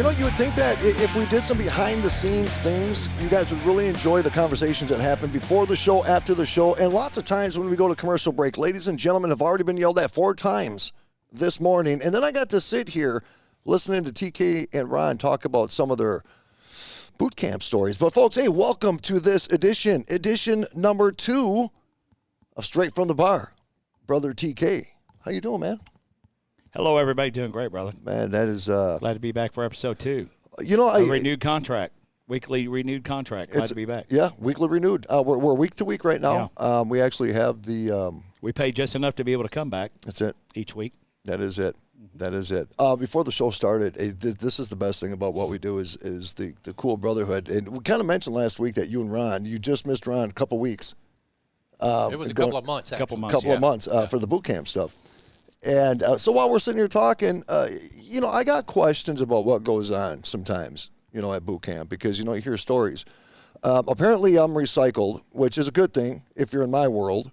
You know, you would think that if we did some behind-the-scenes things, you guys would really enjoy the conversations that happen before the show, after the show, and lots of times when we go to commercial break. Ladies and gentlemen have already been yelled at 4 times this morning, and then I got to sit here listening to TK and Ron talk about some of their boot camp stories. But, folks, hey, welcome to this edition number 2 of Straight from the Bar. Brother TK, how you doing, man? Hello, everybody. Doing great, brother. Man, that is... glad to be back for episode 2. You know, a renewed contract. Weekly renewed contract. Glad to be back. Yeah, weekly renewed. We're week to week right now. Yeah. We actually have the... we pay just enough to be able to come back. That's it. Each week. That is it. That is it. Before the show started, this is the best thing about what we do is the cool brotherhood. And we kind of mentioned last week that you and Ron, you just missed Ron a couple weeks. It was a couple of months, actually. Couple of months for the boot camp stuff. And so while we're sitting here talking, I got questions about what goes on sometimes, at boot camp because, you hear stories. Apparently I'm recycled, which is a good thing if you're in my world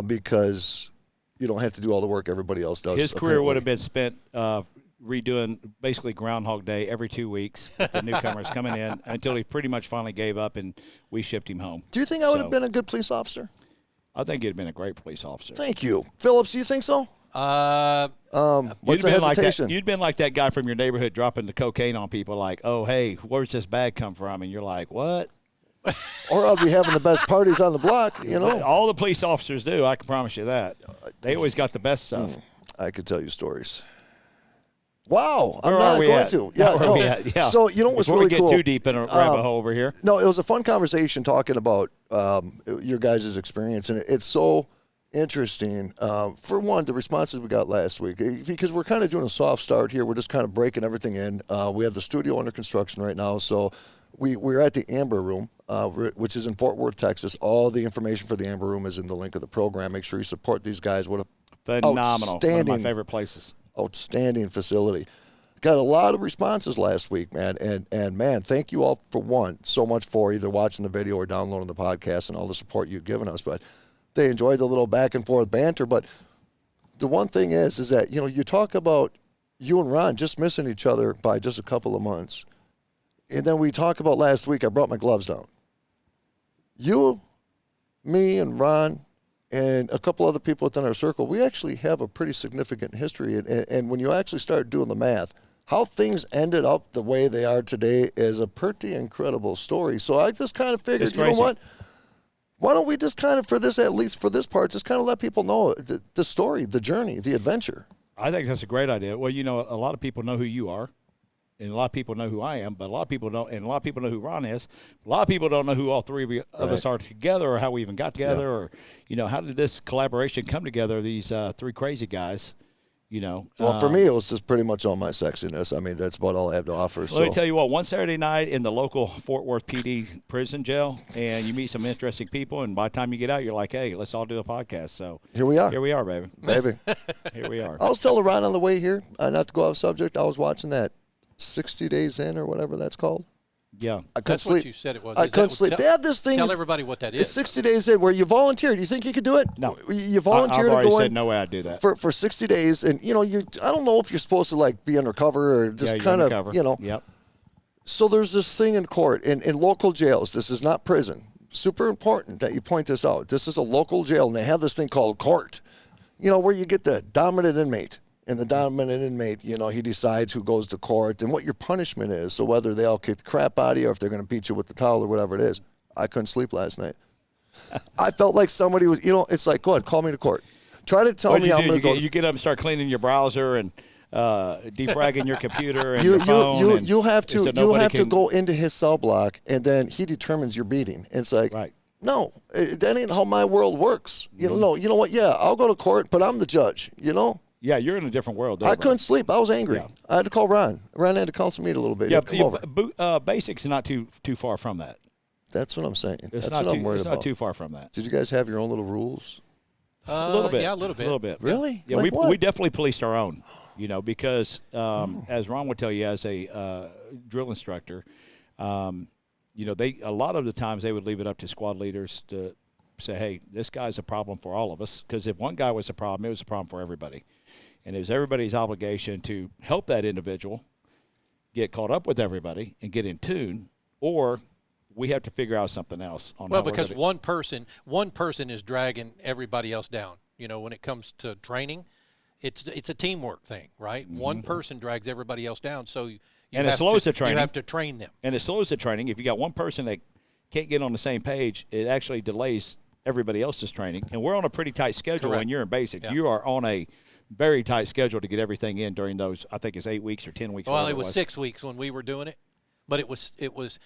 because you don't have to do all the work everybody else does. His career would have been spent redoing basically Groundhog Day every 2 weeks with the newcomers coming in until he pretty much finally gave up and we shipped him home. Do you think I would have been a good police officer? I think you'd have been a great police officer. Thank you. Phillips, do you think so? What's the hesitation? You'd been like that guy from your neighborhood dropping the cocaine on people like, oh, hey, where's this bag come from? And you're like, what? Or I'll be having the best parties on the block, All the police officers do, I can promise you that. They always got the best stuff. I could tell you stories. Wow, I'm Where not are we going at? to. Yeah, Where no. are we at? Yeah. So, what's really cool? Before we get too deep in a rabbit hole over here. No, it was a fun conversation talking about your guys' experience, and it's so interesting. For one, the responses we got last week, because we're kind of doing a soft start here. We're just kind of breaking everything in. We have the studio under construction right now, so we're at the Amber Room, which is in Fort Worth, Texas. All the information for the Amber Room is in the link of the program. Make sure you support these guys. What a phenomenal, one of my favorite places. Outstanding facility. Got a lot of responses last week, man, and man, thank you all for so much for either watching the video or downloading the podcast and all the support you've given us. But they enjoyed the little back and forth banter. But the one thing is that you talk about you and Ron just missing each other by just a couple of months, and then we talk about last week. I brought my gloves down. You, me, and Ron. And a couple other people within our circle, we actually have a pretty significant history. And when you actually start doing the math, how things ended up the way they are today is a pretty incredible story. So I just kind of figured, you know what? Why don't we just kind of, at least for this part, just kind of let people know the story, the journey, the adventure. I think that's a great idea. Well, a lot of people know who you are. And a lot of people know who I am, but a lot of people don't, and a lot of people know who Ron is. A lot of people don't know who all three of us are together, or how we even got together, or how did this collaboration come together? These three crazy guys, Well, for me, it was just pretty much all my sexiness. I mean, that's about all I have to offer. Let me tell you what. One Saturday night in the local Fort Worth PD prison jail, and you meet some interesting people, and by the time you get out, you're like, "Hey, let's all do a podcast." So here we are. Here we are, baby. Baby. Here we are. I was telling Ron on the way here, not to go off subject. I was watching that 60 Days In or whatever that's called. Yeah. That's what you said it was. I couldn't sleep. They have this thing. Tell everybody what that is. It's 60 Days In where you volunteer. Do you think you could do it? No. You volunteer I've to go said in no way I'd do that. For 60 days. And, I don't know if you're supposed to, be undercover or just kind of, Yep. So there's this thing in court, in local jails. This is not prison. Super important that you point this out. This is a local jail, and they have this thing called court, where you get the dominant inmate. And the dominant inmate, he decides who goes to court and what your punishment is. So whether they all kick the crap out of you or if they're going to beat you with the towel or whatever it is. I couldn't sleep last night. I felt like somebody was, it's like, go ahead, call me to court. Try to tell me I'm going to go. You get up and start cleaning your browser and defragging your your your phone. You have to go into his cell block, and then he determines your beating. And it's like, right. No, that ain't how my world works. No, you know what? Yeah, I'll go to court, but I'm the judge, Yeah, you're in a different world. I couldn't sleep. I was angry. Yeah. I had to call Ron. Ron had to counsel me a little bit. Yeah, basics are not too far from that. That's what I'm saying. It's what I'm worried about. It's not too far from that. Did you guys have your own little rules? A little bit. Yeah, a little bit. A little bit. Really? Yeah, like we definitely policed our own, because as Ron would tell you as a drill instructor, they a lot of the times they would leave it up to squad leaders to say, hey, this guy's a problem for all of us. Because if one guy was a problem, it was a problem for everybody. And it was everybody's obligation to help that individual get caught up with everybody and get in tune, or we have to figure out something else. Well, because one person is dragging everybody else down. You know, when it comes to training, it's a teamwork thing, right? Mm-hmm. One person drags everybody else down, so it slows the training. You have to train them, and it slows the training. If you got one person that can't get on the same page, it actually delays everybody else's training. And we're on a pretty tight schedule. Correct. When you're in basic. Yeah. You are on a very tight schedule to get everything in during those. I think it's 8 weeks or 10 weeks. Well, it was 6 weeks when we were doing it, but it was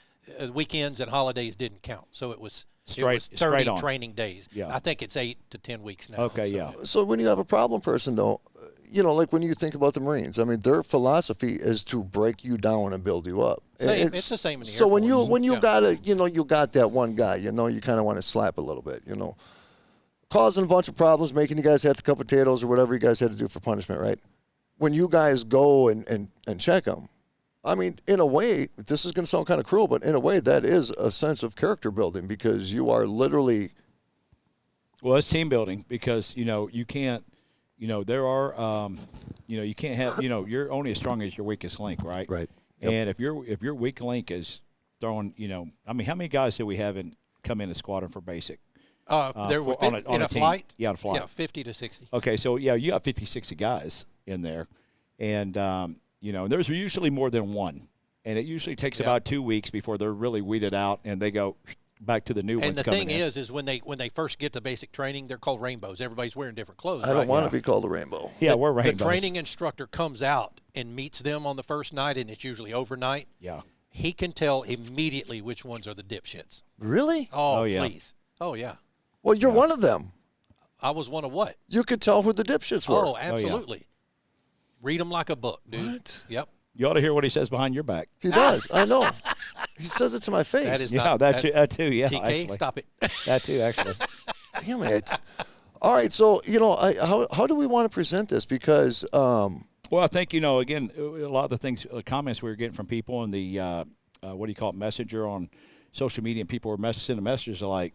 weekends and holidays didn't count, so it was 30 training days. Yeah. I think it's 8 to 10 weeks now. Okay, so. yeah. So when you have a problem person, though, you know, like when you think about the Marines, I mean, their philosophy is to break you down and build you up. It's the same in the Air So Force. when you got that one guy, you know, you kind of want to slap a little bit, you know, causing a bunch of problems, making you guys have to cut potatoes or whatever you guys had to do for punishment, right? When you guys go and check them, I mean, in a way, this is going to sound kind of cruel, but in a way, that is a sense of character building because you are literally. Well, it's team building because, you know, you can't, you know, there are, you know, you can't have, you know, you're only as strong as your weakest link, right? Right. Yep. And if your weak link is throwing, you know, I mean, how many guys do we have come in a squadron for basic? There were on a flight? Yeah, on a flight. Yeah, 50 to 60. Okay, so, yeah, you got 50, 60 guys in there. And, you know, there's usually more than one. And it usually takes about 2 weeks before they're really weeded out and they go back to the new ones coming in. And the thing is when they first get to basic training, they're called rainbows. Everybody's wearing different clothes. I don't want to be called a rainbow. Yeah, we're rainbows. The training instructor comes out and meets them on the first night, and it's usually overnight. Yeah. He can tell immediately which ones are the dipshits. Really? Oh, yeah. please. Oh, yeah. Well, you're one of them. I was one of what? You could tell who the dipshits were. Oh, absolutely. Read them like a book, dude. What? Yep. You ought to hear what he says behind your back. He does. I know. He says it to my face. That is that too. Yeah, TK, actually. stop it. That too, actually. Damn it. All right, so, you know, how do we want to present this? Because well, I think, you know, again, a lot of the things, comments we were getting from people in the, what do you call it, messenger on social media, and people were sending messages like,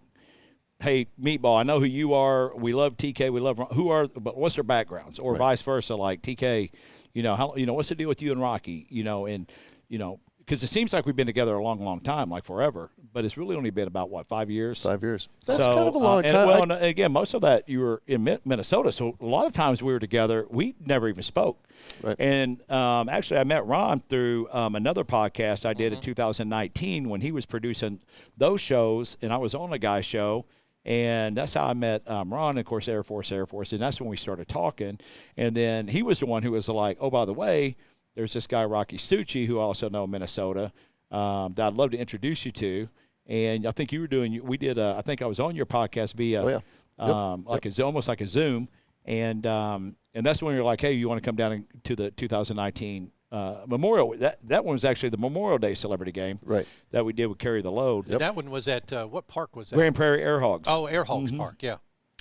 hey, Meatball, I know who you are. We love TK. We love but what's their backgrounds? Or vice versa, like TK, you know, what's the deal with you and Rocky? You know, and, you know, because it seems like we've been together a long, long time, like forever. But it's really only been about, 5 years? 5 years. That's kind of a long time. Well, again, most of that you were in Minnesota. So a lot of times we were together. We never even spoke. Right. And actually, I met Ron through another podcast I did in 2019 when he was producing those shows, and I was on a guy's show. And that's how I met Ron, of course, Air Force. And that's when we started talking. And then he was the one who was like, oh, by the way, there's this guy, Rocky Stucci, who I also know in Minnesota, that I'd love to introduce you to. And I think you were I think I was on your podcast via almost like a Zoom. And that's when you're like, hey, you want to come down to the 2019 Memorial. That one was actually the Memorial Day celebrity game that we did with Carry the Load. Yep. That one was at what park was that? Grand Prairie Air Hogs. Oh, Air Hogs Park, yeah.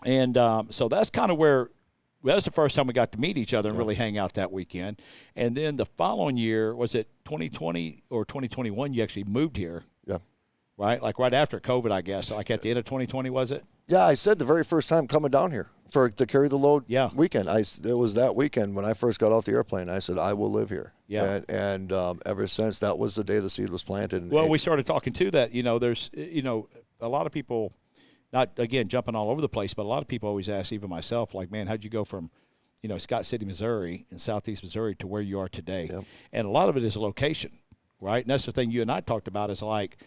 And so that's kind of where that was the first time we got to meet each other and really hang out that weekend. And then the following year, was it 2020 or 2021, you actually moved here. Yeah. Right? Like right after COVID, I guess. Like at the end of 2020, was it? Yeah, I said the very first time coming down here to Carry the Load weekend. It was that weekend when I first got off the airplane. I said, I will live here. Yeah. And ever since, that was the day the seed was planted. Well, we started talking too that, you know, there's, you know, a lot of people, not, again, jumping all over the place, but a lot of people always ask, even myself, like, man, how'd you go from, you know, Scott City, Missouri, in southeast Missouri to where you are today? Yep. And a lot of it is location, right? And that's the thing you and I talked about is like,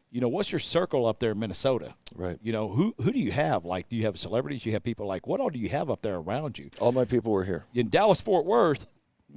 you know, what's your circle up there in Minnesota? Right. You know, who do you have? Like, do you have celebrities? You have people like, what all do you have up there around you? All my people were here. In Dallas-Fort Worth,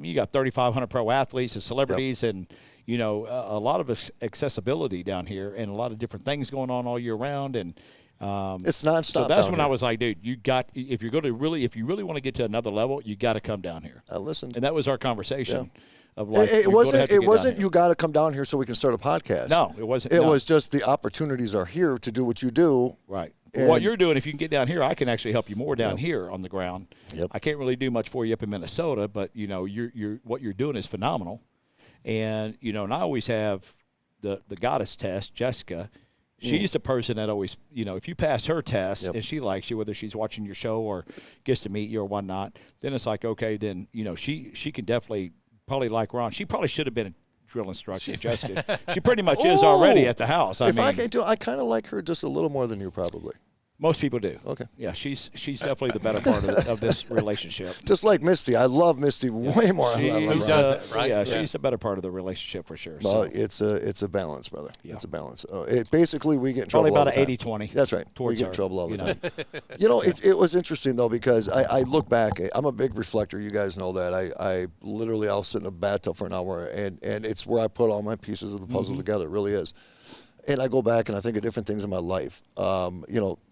you got 3,500 pro athletes and celebrities and, you know, a lot of accessibility down here and a lot of different things going on all year round. And it's nonstop. So that's when I was like, dude, if you really want to get to another level, you got to come down here. I listened. And that was our conversation. Yeah. Of like, it wasn't you got to come down here so we can start a podcast. No, it wasn't. It was just the opportunities are here to do what you do. Right. What you're doing, if you can get down here, I can actually help you more down here on the ground. Yep. I can't really do much for you up in Minnesota, but you know, what you're doing is phenomenal. And you know, and I always have the goddess test, Jessica. She's the person that always, you know, if you pass her test and she likes you, whether she's watching your show or gets to meet you or whatnot, then it's like, okay, then you know, she can definitely probably like Ron. She probably should have been drill instructor, Jessica. She pretty much is already at the house. I kind of like her just a little more than you probably. Most people do. Okay. Yeah, she's definitely the better part of this relationship. Just like Misty. I love Misty way more than I love Who Ron. doesn't, right? Yeah, she's the better part of the relationship for sure. Well, So it's a balance, brother. Yeah. It's a balance. Basically, we get in trouble probably all about the an time. 80-20. That's right. We towards get in her, trouble all the you know. time. It was interesting, though, because I look back. I'm a big reflector. You guys know that. I'll sit in a bathtub for an hour, and it's where I put all my pieces of the puzzle together. It really is. And I go back and I think of different things in my life,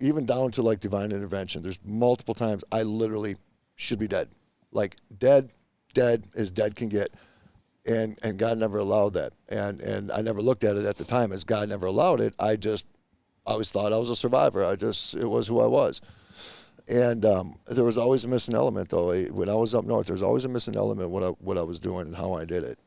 even down to like divine intervention. There's multiple times I literally should be dead, like dead as dead can get, and God never allowed that, and I never looked at it at the time as God never allowed it. I always thought I was a survivor. It was who I was, and there was always a missing element though. When I was up north, there was always a missing element what I was doing and how I did it.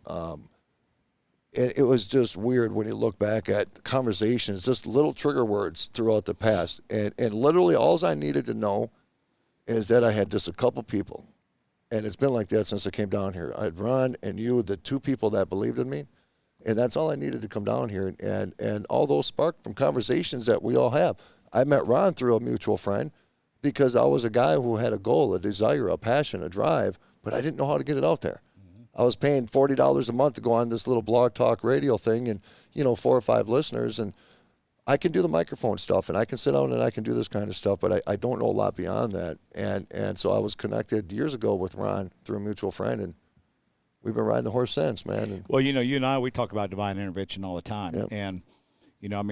It was just weird when you look back at conversations, just little trigger words throughout the past. And literally all I needed to know is that I had just a couple people. And it's been like that since I came down here. I had Ron and you, the two people that believed in me. And that's all I needed to come down here. And all those sparked from conversations that we all have. I met Ron through a mutual friend because I was a guy who had a goal, a desire, a passion, a drive, but I didn't know how to get it out there. I was paying $40 a month to go on this little blog talk radio thing and, 4 or 5 listeners. And I can do the microphone stuff and I can sit down and I can do this kind of stuff, but I don't know a lot beyond that. And so I was connected years ago with Ron through a mutual friend, and we've been riding the horse since, man. And, well, you and I, we talk about divine intervention all the time. Yep. And,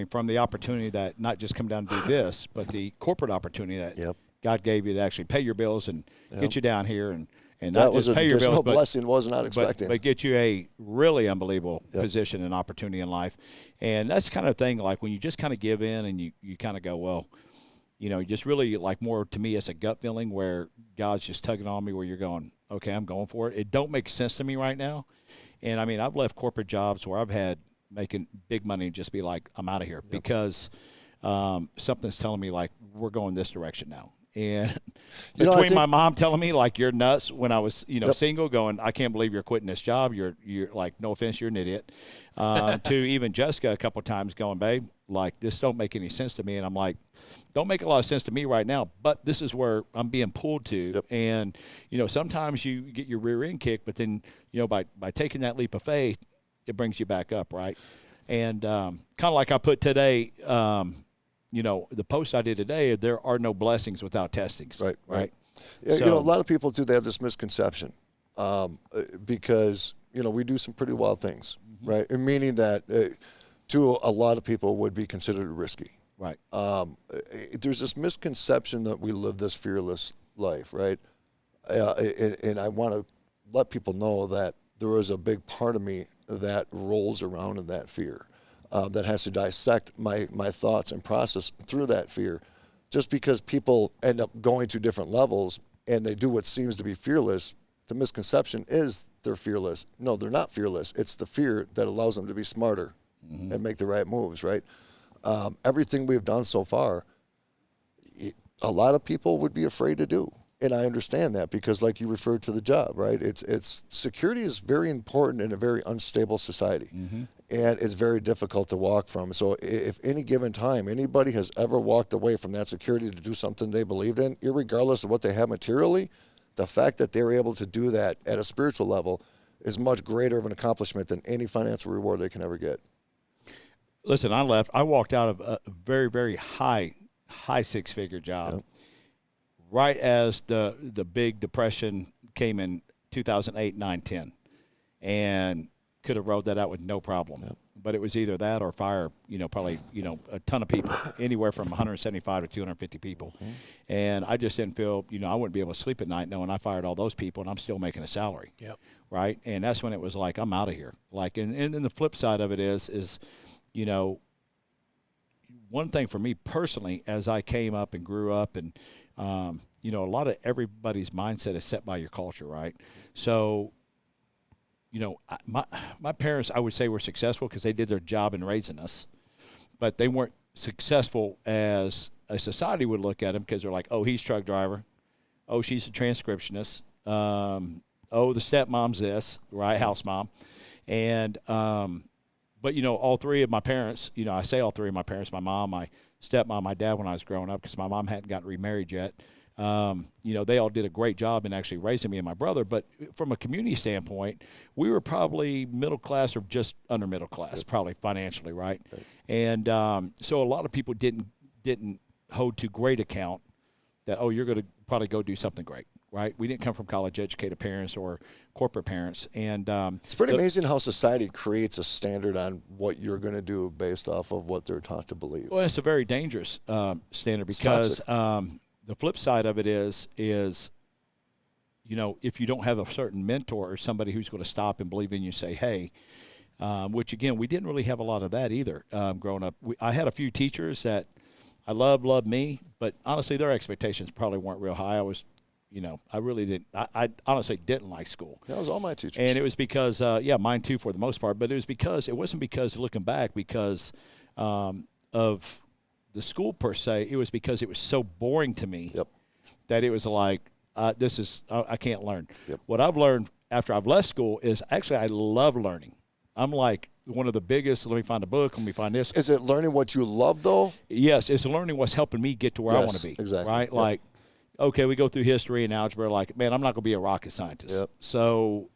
from the opportunity that not just come down to do this, but the corporate opportunity that Yep. God gave you to actually pay your bills and get you down here and that not was just pay your bills, blessing, was not expecting. but get you a really unbelievable position and opportunity in life. And that's the kind of thing, like when you just kind of give in and you kind of go, well, just really like more to me as a gut feeling where God's just tugging on me where you're going, okay, I'm going for it. It don't make sense to me right now. And I've left corporate jobs where I've had making big money and just be like, I'm out of here because something's telling me like, we're going this direction now. And between my mom telling me like you're nuts when I was single, going I can't believe you're quitting this job. You're like, no offense, you're an idiot. To even Jessica a couple of times going, babe, like this don't make any sense to me. And I'm like, don't make a lot of sense to me right now. But this is where I'm being pulled to. Yep. And sometimes you get your rear end kicked, but then by taking that leap of faith, it brings you back up, right? And kind of like I put today. The post I did today, there are no blessings without testings. Right. Yeah, So, a lot of people too, they have this misconception because, we do some pretty wild things, right? And meaning that to a lot of people would be considered risky. right. There's this misconception that we live this fearless life, right? And I want to let people know that there is a big part of me that rolls around in that fear. That has to dissect my thoughts and process through that fear. Just because people end up going to different levels and they do what seems to be fearless, the misconception is they're fearless. No, they're not fearless. It's the fear that allows them to be smarter and make the right moves, right? Everything we've done so far, a lot of people would be afraid to do. And I understand that because, like you referred to the job, right? It's security is very important in a very unstable society, and it's very difficult to walk from. So, if any given time anybody has ever walked away from that security to do something they believed in, irregardless of what they have materially, the fact that they're able to do that at a spiritual level is much greater of an accomplishment than any financial reward they can ever get. Listen, I walked out of a very, very high 6-figure job. Yep. Right as the big depression came in 2008, 9, 10, and could have rode that out with no problem. Yep. But it was either that or fire, probably, a ton of people, anywhere from 175 to 250 people. And I just didn't feel, I wouldn't be able to sleep at night knowing I fired all those people and I'm still making a salary. Yep. Right. And that's when it was like, I'm out of here. Like, and then the flip side of it is, one thing for me personally, as I came up and grew up and, a lot of everybody's mindset is set by your culture, right? So, my parents, I would say, were successful because they did their job in raising us, but they weren't successful as a society would look at them because they're like, oh, he's truck driver. Oh, she's a transcriptionist. Oh, the stepmom's this, right? House mom. And but all three of my parents, I say all three of my parents, my mom, my stepmom, my dad, when I was growing up, because my mom hadn't gotten remarried yet. They all did a great job in actually raising me and my brother. But from a community standpoint, we were probably middle class or just under middle class, probably financially, right? And so a lot of people didn't hold to great account that, you're going to probably go do something great, right? We didn't come from college-educated parents or corporate parents. And it's pretty amazing how society creates a standard on what you're going to do based off of what they're taught to believe. Well, it's a very dangerous standard because the flip side of it is if you don't have a certain mentor or somebody who's going to stop and believe in you, say, hey, which, again, we didn't really have a lot of that either growing up. I had a few teachers that I loved me, but honestly, their expectations probably weren't real high. I was, I really didn't. I honestly didn't like school. That was all my teachers. And it was because, mine too for the most part, but it wasn't because, looking back, because of the school per se. It was because it was so boring to me that it was like, I can't learn. What I've learned after I've left school is actually I love learning. I'm like one of the biggest, let me find a book, let me find this. Is it learning what you love, though? Yes, it's learning what's helping me get to where I want to be. Exactly. Right? Like, okay, we go through history and algebra, like, man, I'm not going to be a rocket scientist. So,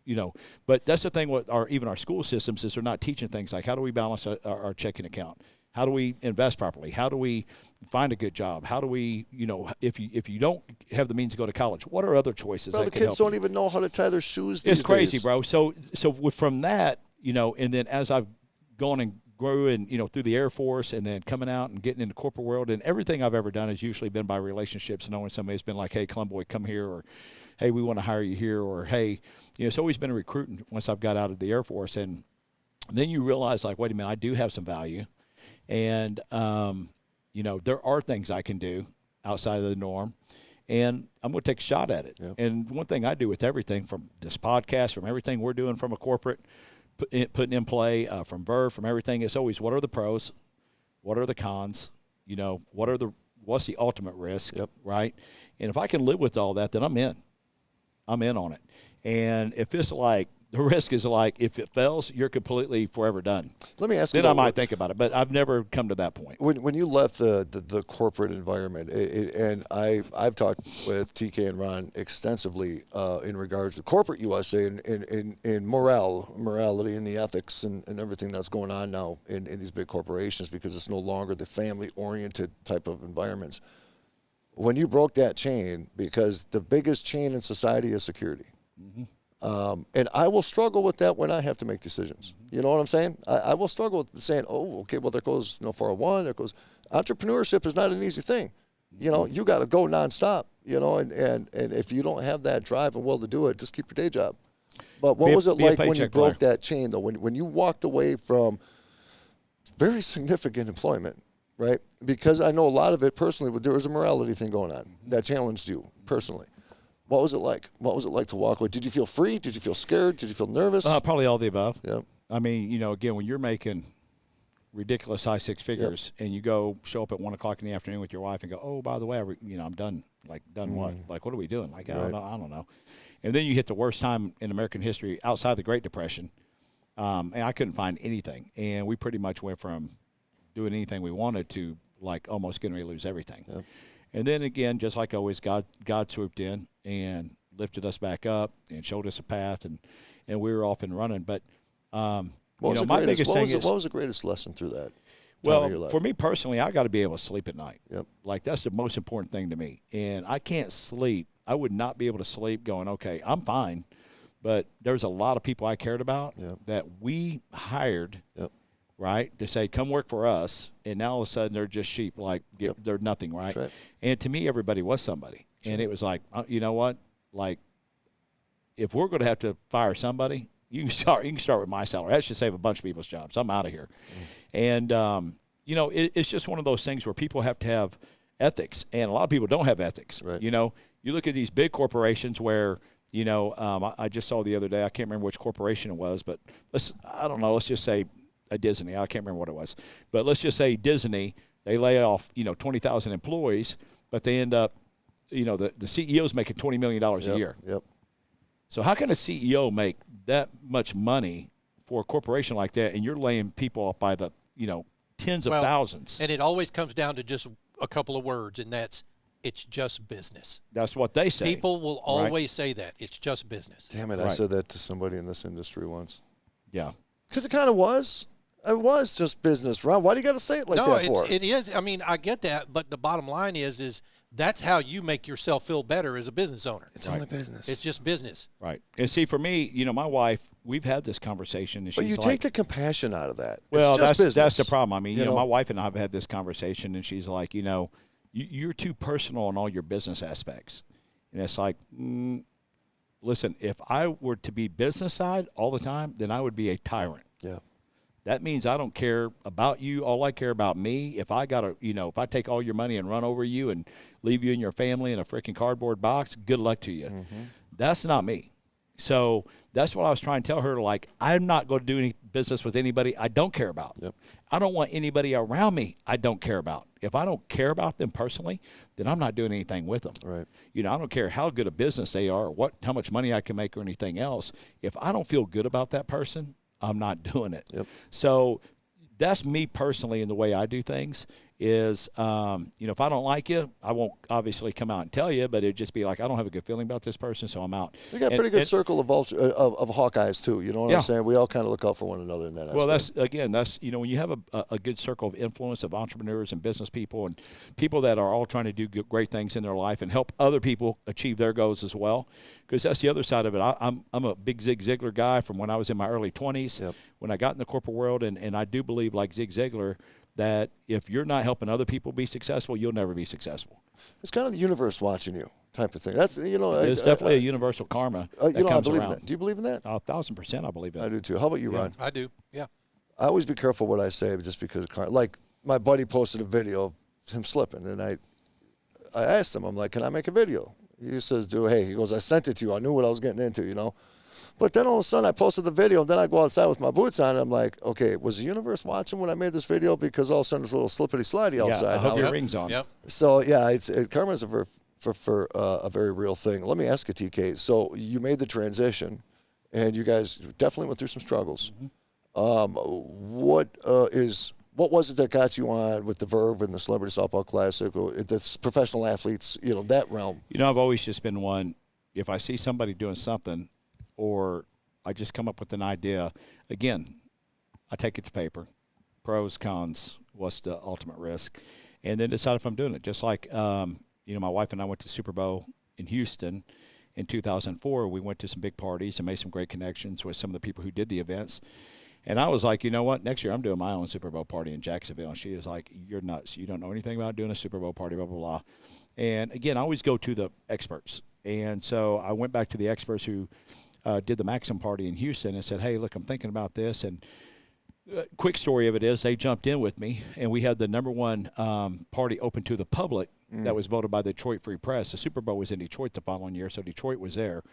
but that's the thing with even our school systems is they're not teaching things like how do we balance our checking account? How do we invest properly? How do we find a good job? How do we, if you don't have the means to go to college, what are other choices that can help you? The kids don't even know how to tie their shoes these days. It's crazy, bro. So from that, and then as I've gone and grew and, through the Air Force and then coming out and getting in the corporate world, and everything I've ever done has usually been by relationships, knowing somebody's been like, hey, Columboy, come here, or hey, we want to hire you here, or hey, it's always been a recruiting once I've got out of the Air Force. And then you realize, like, wait a minute, I do have some value. And, there are things I can do outside of the norm, and I'm going to take a shot at it. And one thing I do with everything from this podcast, from everything we're doing from a corporate, putting in play, from Verve, from everything, it's always what are the pros, what are the cons, what's the ultimate risk, right? And if I can live with all that, then I'm in on it. And if it's like, the risk is like, if it fails, you're completely forever done. Let me ask you. Then I might think about it, but I've never come to that point. When you left the corporate environment, and I've talked with TK and Ron extensively in regards to corporate USA and morality and the ethics and everything that's going on now in these big corporations, because it's no longer the family-oriented type of environments. When you broke that chain, because the biggest chain in society is security. Mm-hmm. And I will struggle with that when I have to make decisions. You know what I'm saying? I will struggle with saying, okay, well, there goes 401, there goes. Entrepreneurship is not an easy thing. You got to go nonstop, and if you don't have that drive and will to do it, just keep your day job. But what was it like when you broke that chain, though, when you walked away from very significant employment, right? Because I know a lot of it personally, there was a morality thing going on that challenged you personally. What was it like? What was it like to walk away? Did you feel free? Did you feel scared? Did you feel nervous? Probably all the above. Yeah. I mean, again, when you're making ridiculous high six figures and you show up at 1 o'clock in the afternoon with your wife and go, oh, by the way, I'm done. Like, done what? Like, what are we doing? Like, I don't know. And then you hit the worst time in American history outside the Great Depression. And I couldn't find anything. And we pretty much went from doing anything we wanted to, like, almost getting ready to lose everything. Yep. And then again, just like always, God swooped in and lifted us back up and showed us a path, and we were off and running. But my biggest thing is, what was the greatest lesson through that? Well, for me personally, I got to be able to sleep at night. Yep. Like, that's the most important thing to me. And I can't sleep. I would not be able to sleep going, okay, I'm fine. But there's a lot of people I cared about that we hired. Yep. Right, to say, come work for us, and now all of a sudden they're just sheep, like they're nothing, right? And to me, everybody was somebody. And it was like, you know what? Like, if we're going to have to fire somebody, you can start with my salary. That should save a bunch of people's jobs. I'm out of here. And, it's just one of those things where people have to have ethics, and a lot of people don't have ethics. Right. You look at these big corporations where, I just saw the other day, I can't remember which corporation it was, but let's just say a Disney. I can't remember what it was. But let's just say Disney, they lay off, 20,000 employees, but they end up, the CEO's making $20 million a year. Yep. So how can a CEO make that much money for a corporation like that, and you're laying people off by the, tens of thousands. And it always comes down to just a couple of words, and it's just business. That's what they say. People will always say that. It's just business. Damn it, I said that to somebody in this industry once. Yeah. Because it kind of was. It was just business, Ron. Why do you got to say it like that for? No, it is. I mean, I get that, but the bottom line is that's how you make yourself feel better as a business owner. It's only business. It's just business. Right. And see, for me, my wife, we've had this conversation. And but she's you take the compassion out of that. Well, it's just business. That's the problem. I mean, my wife and I have had this conversation, and she's like, you're too personal on all your business aspects. And it's like, listen, if I were to be business side all the time, then I would be a tyrant. Yeah. That means I don't care about you. All I care about me. If I got if I take all your money and run over you and leave you and your family in a freaking cardboard box, good luck to you. Mm-hmm. That's not me. So that's what I was trying to tell her. Like, I'm not going to do any business with anybody I don't care about. Yep. I don't want anybody around me I don't care about. If I don't care about them personally, then I'm not doing anything with them. Right. I don't care how good a business they are or how much money I can make or anything else. If I don't feel good about that person, I'm not doing it. Yep. So that's me personally in the way I do things is, if I don't like you, I won't obviously come out and tell you, but it'd just be like, I don't have a good feeling about this person, so I'm out. We got a pretty good circle of Hawkeyes, too. You know what I'm saying? We all kind of look out for one another in that aspect. Well, that's when you have a good circle of influence of entrepreneurs and business people and people that are all trying to do great things in their life and help other people achieve their goals as well, because that's the other side of it. I'm a big Zig Ziglar guy from when I was in my early 20s. Yep. When I got in the corporate world, and I do believe, like Zig Ziglar, that if you're not helping other people be successful, you'll never be successful. It's kind of the universe watching you type of thing. That's it's definitely a universal karma that comes I believe around. in that. Do you believe in that? 1,000% I believe in it. I do too. How about you, Ron? I do, yeah. I always be careful what I say just because of karma. Like, my buddy posted a video of him slipping, and I asked him, I'm like, can I make a video? He says, he goes, I sent it to you. I knew what I was getting into, But then all of a sudden I posted the video, and then I go outside with my boots on, and I'm like, okay, was the universe watching when I made this video? Because all of a sudden there's a little slippity-slidey outside. Yeah, I hope your ring's on. Yep. So, yeah, karma is a very real thing. Let me ask you, TK. So you made the transition, and you guys definitely went through some struggles. Mm-hmm. What was it that got you on with the Verve and the Celebrity Softball Classic, or the professional athletes, that realm? I've always just been one, if I see somebody doing something or I just come up with an idea, again, I take it to paper, pros, cons, what's the ultimate risk, and then decide if I'm doing it. Just like, my wife and I went to Super Bowl in Houston in 2004. We went to some big parties and made some great connections with some of the people who did the events. And I was like, you know what? Next year I'm doing my own Super Bowl party in Jacksonville. And she was like, you're nuts. You don't know anything about doing a Super Bowl party, blah, blah, blah. And, again, I always go to the experts. And so I went back to the experts who did the Maxim party in Houston and said, hey, look, I'm thinking about this. And quick story of it is they jumped in with me, and we had the number one party open to the public that was voted by the Detroit Free Press. The Super Bowl was in Detroit the following year, so Detroit was there.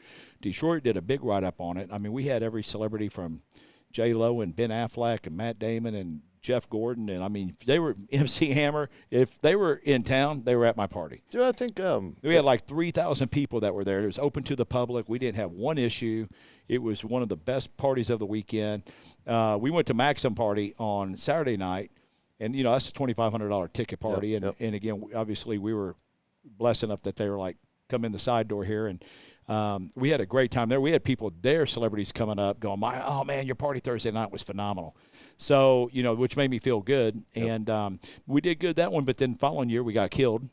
Detroit did a big write-up on it. I mean, we had every celebrity from J-Lo and Ben Affleck and Matt Damon and Jeff Gordon, and I mean, if they were MC Hammer, if they were in town, they were at my party. Dude, I think we had like 3,000 people that were there. It was open to the public. We didn't have one issue. It was one of the best parties of the weekend. We went to Maxim party on Saturday night, and that's a $2,500 ticket party. And again, obviously, we were blessed enough that they were like, come in the side door here, and we had a great time there. We had people there, celebrities coming up, going, oh, man, your party Thursday night was phenomenal. So, which made me feel good. Yep. And we did good that one, but then following year we got killed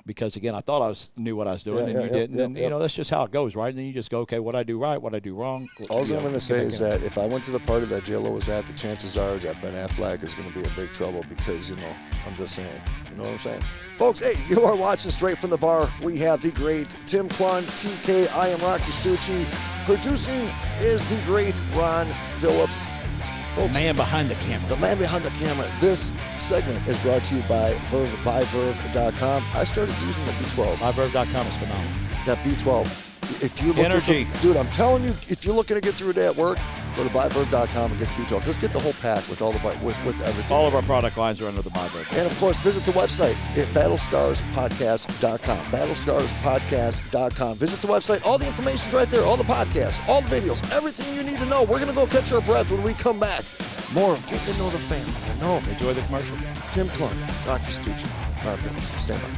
because, again, I thought I knew what I was doing, and you didn't. And, that's just how it goes, right? And then you just go, okay, what I do right, what I do wrong. All I'm going to say is that if I went to the party that J-Lo was at, the chances are that Ben Affleck is going to be in big trouble because, I'm just saying. You know what I'm saying? Folks, hey, you are watching Straight from the Bar. We have the great Tim Clun, TK. I am Rocky Stucci. Producing is the great Ron Phillips. Folks, the man behind the camera. The man behind the camera. This segment is brought to you by Verve.com. I started using the B12. Verve.com is phenomenal. That B12. If you're looking energy. Dude, I'm telling you, if you're looking to get through that work, Go to buyverb.com and get the beach off. Just get the whole pack with all the with everything. All of our product lines are under the Buyverb. And of course, visit the website at battlescarspodcast.com. Battlescarspodcast.com. Visit the website. All the information's right there. All the podcasts, all the videos, everything you need to know. We're going to go catch our breath when we come back. More of Getting to Know the Family. I know. Enjoy the commercial. Tim Clark, Rocci Stucci, Ron Phillips. Stand by.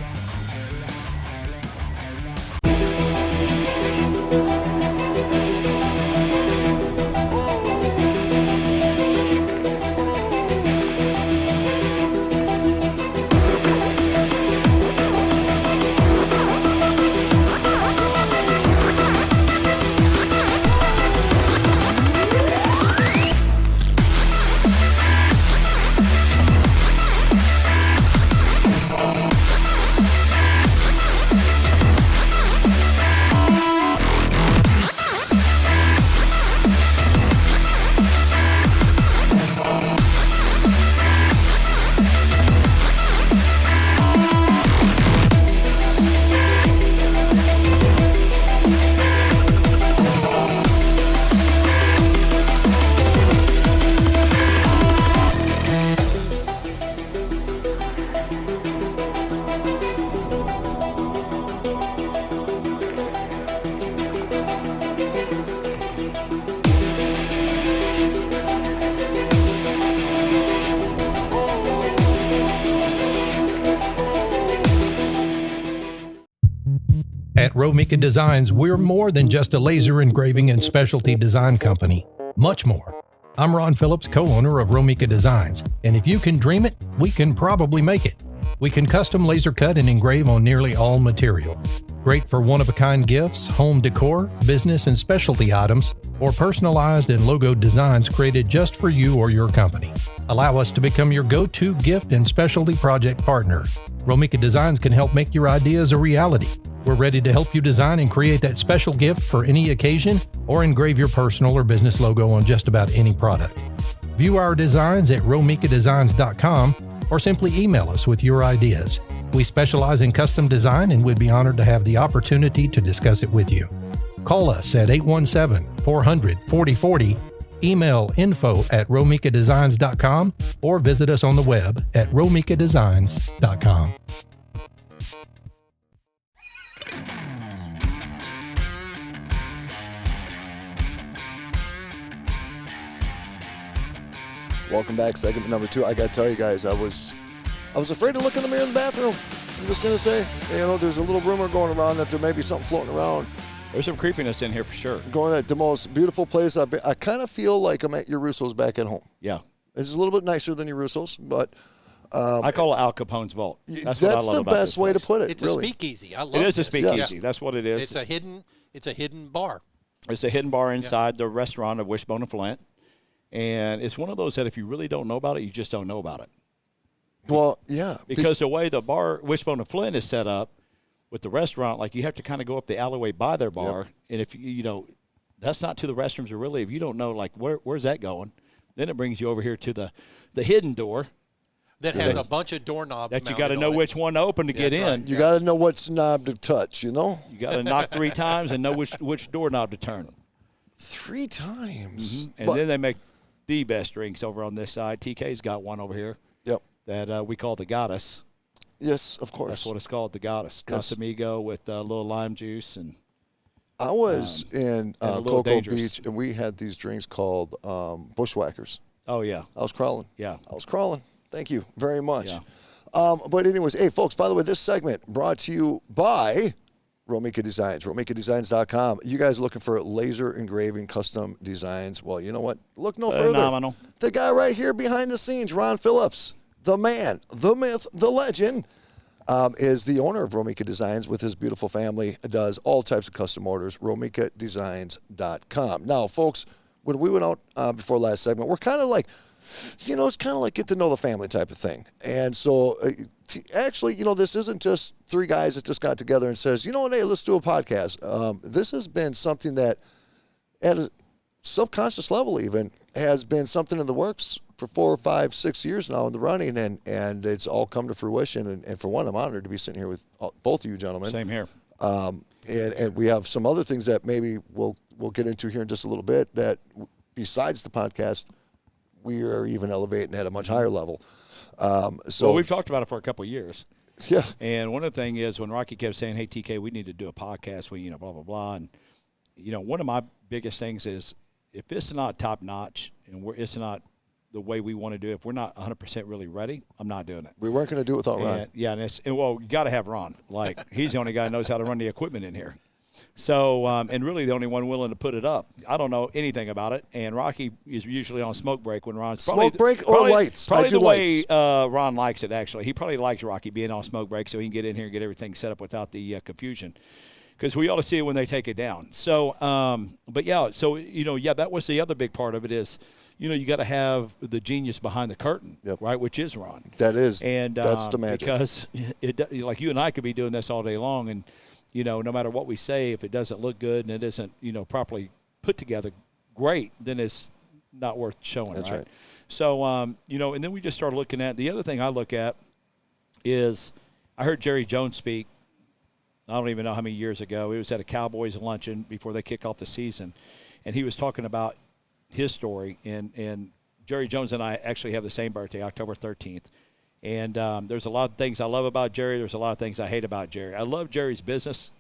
At Romika Designs, we're more than just a laser engraving and specialty design company. Much more. I'm Ron Phillips, co-owner of Romika Designs, and if you can dream it, we can probably make it. We can custom laser cut and engrave on nearly all material. Great for one-of-a-kind gifts, home decor, business and specialty items, or personalized and logoed designs created just for you or your company. Allow us to become your go-to gift and specialty project partner. Romika Designs can help make your ideas a reality. We're ready to help you design and create that special gift for any occasion or engrave your personal or business logo on just about any product. View our designs at romikadesigns.com or simply email us with your ideas. We specialize in custom design and we'd be honored to have the opportunity to discuss it with you. Call us at 817-400-4040, email info@romikadesigns.com, or visit us on the web at romikadesigns.com. Welcome back, segment number 2. I got to tell you guys, I was afraid to look in the mirror in the bathroom. I'm just going to say, there's a little rumor going around that there may be something floating around. There's some creepiness in here for sure. Going at the most beautiful place I've been. I kind of feel like I'm at your Russo's back at home. Yeah. This is a little bit nicer than your Russo's, but I call it Al Capone's vault. That's what I love the about best this way to place. put it. It's really. a speakeasy. I love It is a this. speakeasy. Yeah. That's what it is. It's a hidden bar. It's a hidden bar inside the restaurant of Wishbone and Flynt. And it's one of those that if you really don't know about it, you just don't know about it. Well, yeah. Because the way the bar, Wishbone and Flynt, is set up with the restaurant, like you have to kind of go up the alleyway by their bar. Yep. And if that's not to the restrooms, or really, if you don't know, like, where's that going, then it brings you over here to the hidden door. That has a bunch of doorknobs. That you got to know which one to open to get in. Right. You got to know what's knob to touch, You got to knock 3 times and know which doorknob to turn. 3 times. Mm-hmm. And then they make the best drinks over on this side. TK's got one over here. Yep. That we call the Goddess. Yes, of course. That's what it's called, the Goddess. Yes. Casamigo with a little lime juice. And I was in Cocoa dangerous. Beach, and we had these drinks called Bushwhackers. Oh, yeah. I was crawling. Yeah. I was crawling. Thank you very much. Yeah. But anyways, hey, folks, by the way, this segment brought to you by Romika Designs, romikadesigns.com. You guys looking for laser engraving custom designs? Well, you know what? Look no further. Phenomenal. The guy right here behind the scenes, Ron Phillips, the man, the myth, the legend, is the owner of Romika Designs with his beautiful family. Does all types of custom orders, romikadesigns.com. Now, folks, when we went out before last segment, we're kind of like, it's kind of like get to know the family type of thing. And so actually, this isn't just 3 guys that just got together and says, hey, let's do a podcast. This has been something that at a subconscious level even has been something in the works for 4, 5, 6 years now in the running, and it's all come to fruition. And for one, I'm honored to be sitting here with both of you gentlemen. Same here. And we have some other things that maybe we'll get into here in just a little bit that besides the podcast, we are even elevating at a much higher level. So well, we've talked about it for a couple of years. Yeah. And one of the things is when Rocky kept saying, hey, TK, we need to do a podcast, blah, blah, blah. And, one of my biggest things is if it's not top notch and it's not the way we want to do it, if we're not 100% really ready, I'm not doing it. We weren't going to do it without Ron. Well, you got to have Ron. Like, he's the only guy who knows how to run the equipment in here. So, and really the only one willing to put it up. I don't know anything about it. And Rocky is usually on smoke break when Ron's smoke break or lights. Probably the way lights. Ron likes it, actually. He probably likes Rocky being on smoke break so he can get in here and get everything set up without the confusion. Because we ought to see it when they take it down. So, that was the other big part of it is, you got to have the genius behind the curtain, right, which is Ron. That is. And that's the magic. Because, like you and I could be doing this all day long, and, no matter what we say, if it doesn't look good and it isn't, properly put together great, then it's not worth showing, That's right. So, and then we just started looking at – the other thing I look at is I heard Jerry Jones speak, I don't even know how many years ago. It was at a Cowboys luncheon before they kick off the season, and he was talking about his story. And Jerry Jones and I actually have the same birthday, October 13th. And there's a lot of things I love about Jerry. There's a lot of things I hate about Jerry. I love Jerry's business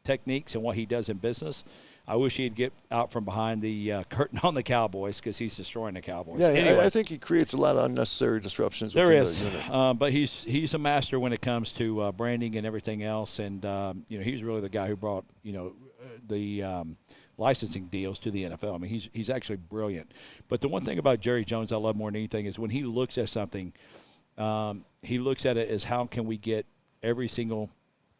techniques and what he does in business. I wish he'd get out from behind the curtain on the Cowboys because he's destroying the Cowboys. Yeah, anyway, I think he creates a lot of unnecessary disruptions. There within is, the unit. but he's a master when it comes to branding and everything else. And he's really the guy who brought the licensing deals to the NFL. I mean, he's actually brilliant. But the one thing about Jerry Jones I love more than anything is when he looks at something, he looks at it as how can we get every single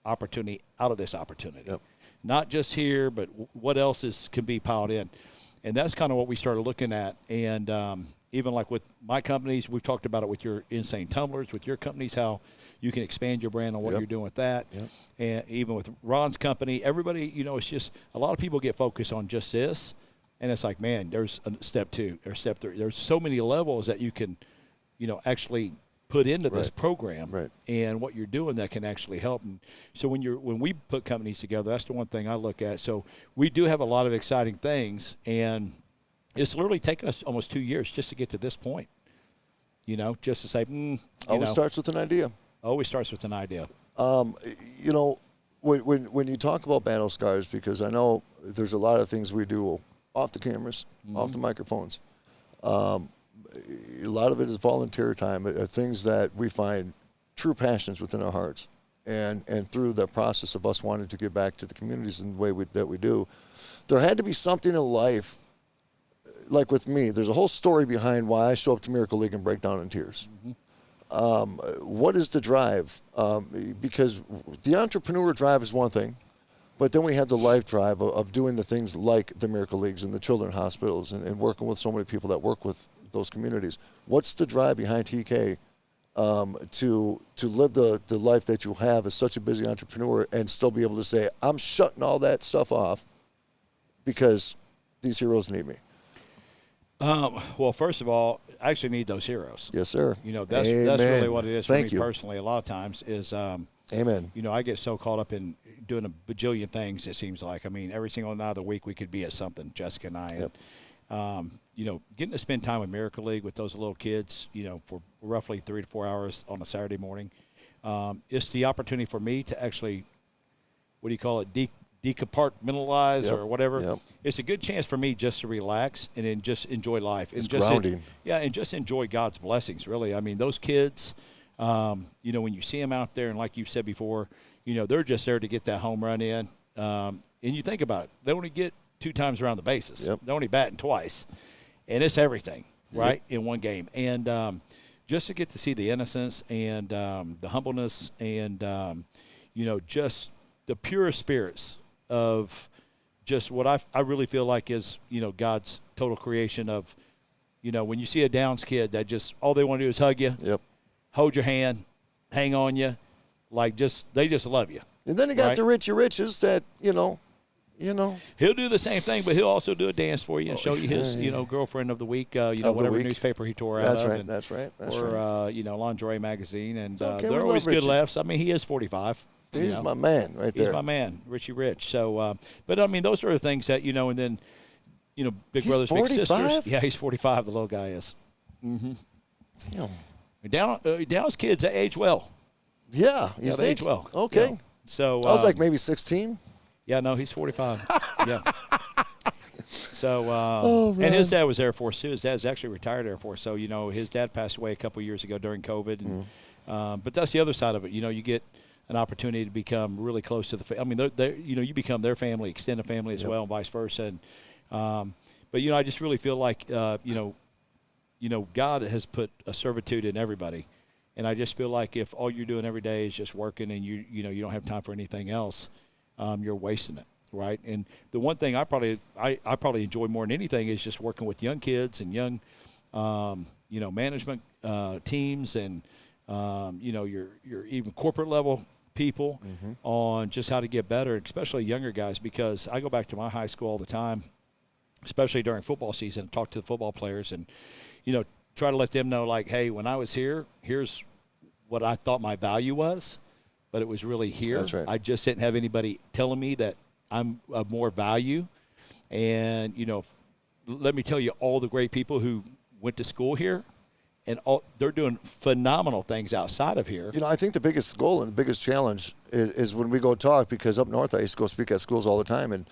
opportunity out of this opportunity. Yep. Not just here, but what else can be piled in. And that's kind of what we started looking at. And even like with my companies, we've talked about it with your Insane Tumblers, with your companies, how you can expand your brand on what you're doing with that. Yep. And even with Ron's company, everybody, it's just a lot of people get focused on just this. And it's like, man, there's a step 2 or step 3. There's so many levels that you can, actually put into this program and what you're doing that can actually help. And so when we put companies together, that's the one thing I look at. So we do have a lot of exciting things, and it's literally taken us almost 2 years just to get to this point, just to say, Always starts with an idea. Always starts with an idea. When you talk about battle scars, because I know there's a lot of things we do off the cameras, off the microphones. A lot of it is volunteer time, things that we find true passions within our hearts. And through the process of us wanting to give back to the communities in the way that we do, there had to be something in life, like with me, there's a whole story behind why I show up to Miracle League and break down in tears. What is the drive? Because the entrepreneur drive is one thing, but then we have the life drive of doing the things like the Miracle Leagues and the children's hospitals and working with so many people that work with those communities. What's the drive behind TK to live the life that you have as such a busy entrepreneur and still be able to say, I'm shutting all that stuff off because these heroes need me? Well, first of all, I actually need those heroes. Yes, sir. That's really what it is for me personally. A lot of times is, Amen. I get so caught up in doing a bajillion things, it seems like. I mean, every single night of the week we could be at something, Jessica and I. Yep. And, getting to spend time with Miracle League with those little kids, for roughly 3 to 4 hours on a Saturday morning, it's the opportunity for me to actually, decompartmentalize or whatever. Yep. It's a good chance for me just to relax and then just enjoy life. It's just grounding. And just enjoy God's blessings, really. I mean, those kids, when you see them out there, and like you've said before, they're just there to get that home run in. And you think about it, they only get 2 times around the bases. Yep. They're only batting twice. And it's everything, right, in one game. And just to get to see the innocence and the humbleness and, just the pure spirits of just what I really feel like is, God's total creation of, when you see a Downs kid that just all they want to do is hug you, hold your hand, hang on you, they just love you. And then he got the Richie Riches that, He'll do the same thing, but he'll also do a dance for you and show you his, girlfriend of the week, whatever newspaper he tore out of. That's right. Or, Lingerie magazine. And okay, they're always good laughs. I mean, he is 45. He's my man right there. He's my man, Richie Rich. So, but, I mean, those are the things that, and then big He's brothers, big 45? sisters. Yeah, he's 45. The little guy is. Damn. Dallas kids, they age well. Yeah, you Yeah, they think? age well. Okay. Yeah. So I was like maybe 16. yeah, no, he's 45. Yeah. So, Oh, and his dad was Air Force too. His dad's actually retired Air Force. So, his dad passed away a couple years ago during COVID. And, but that's the other side of it. You get an opportunity to become really close to the. I mean, you become their family, extended family as well, and vice versa. And, but I just really feel like God has put a servitude in everybody, and I just feel like if all you're doing every day is just working and you don't have time for anything else, you're wasting it. Right, and the one thing I probably enjoy more than anything is just working with young kids and young, management teams and your even corporate level people on just how to get better, especially younger guys. Because I go back to my high school all the time, especially during football season, and talk to the football players and try to let them know, like, hey, when I was here, here's what I thought my value was, but it was really here. That's right. I just didn't have anybody telling me that I'm of more value. And, let me tell you, all the great people who went to school here, and they're doing phenomenal things outside of here. I think the biggest goal and the biggest challenge is when we go talk, because up north I used to go speak at schools all the time, and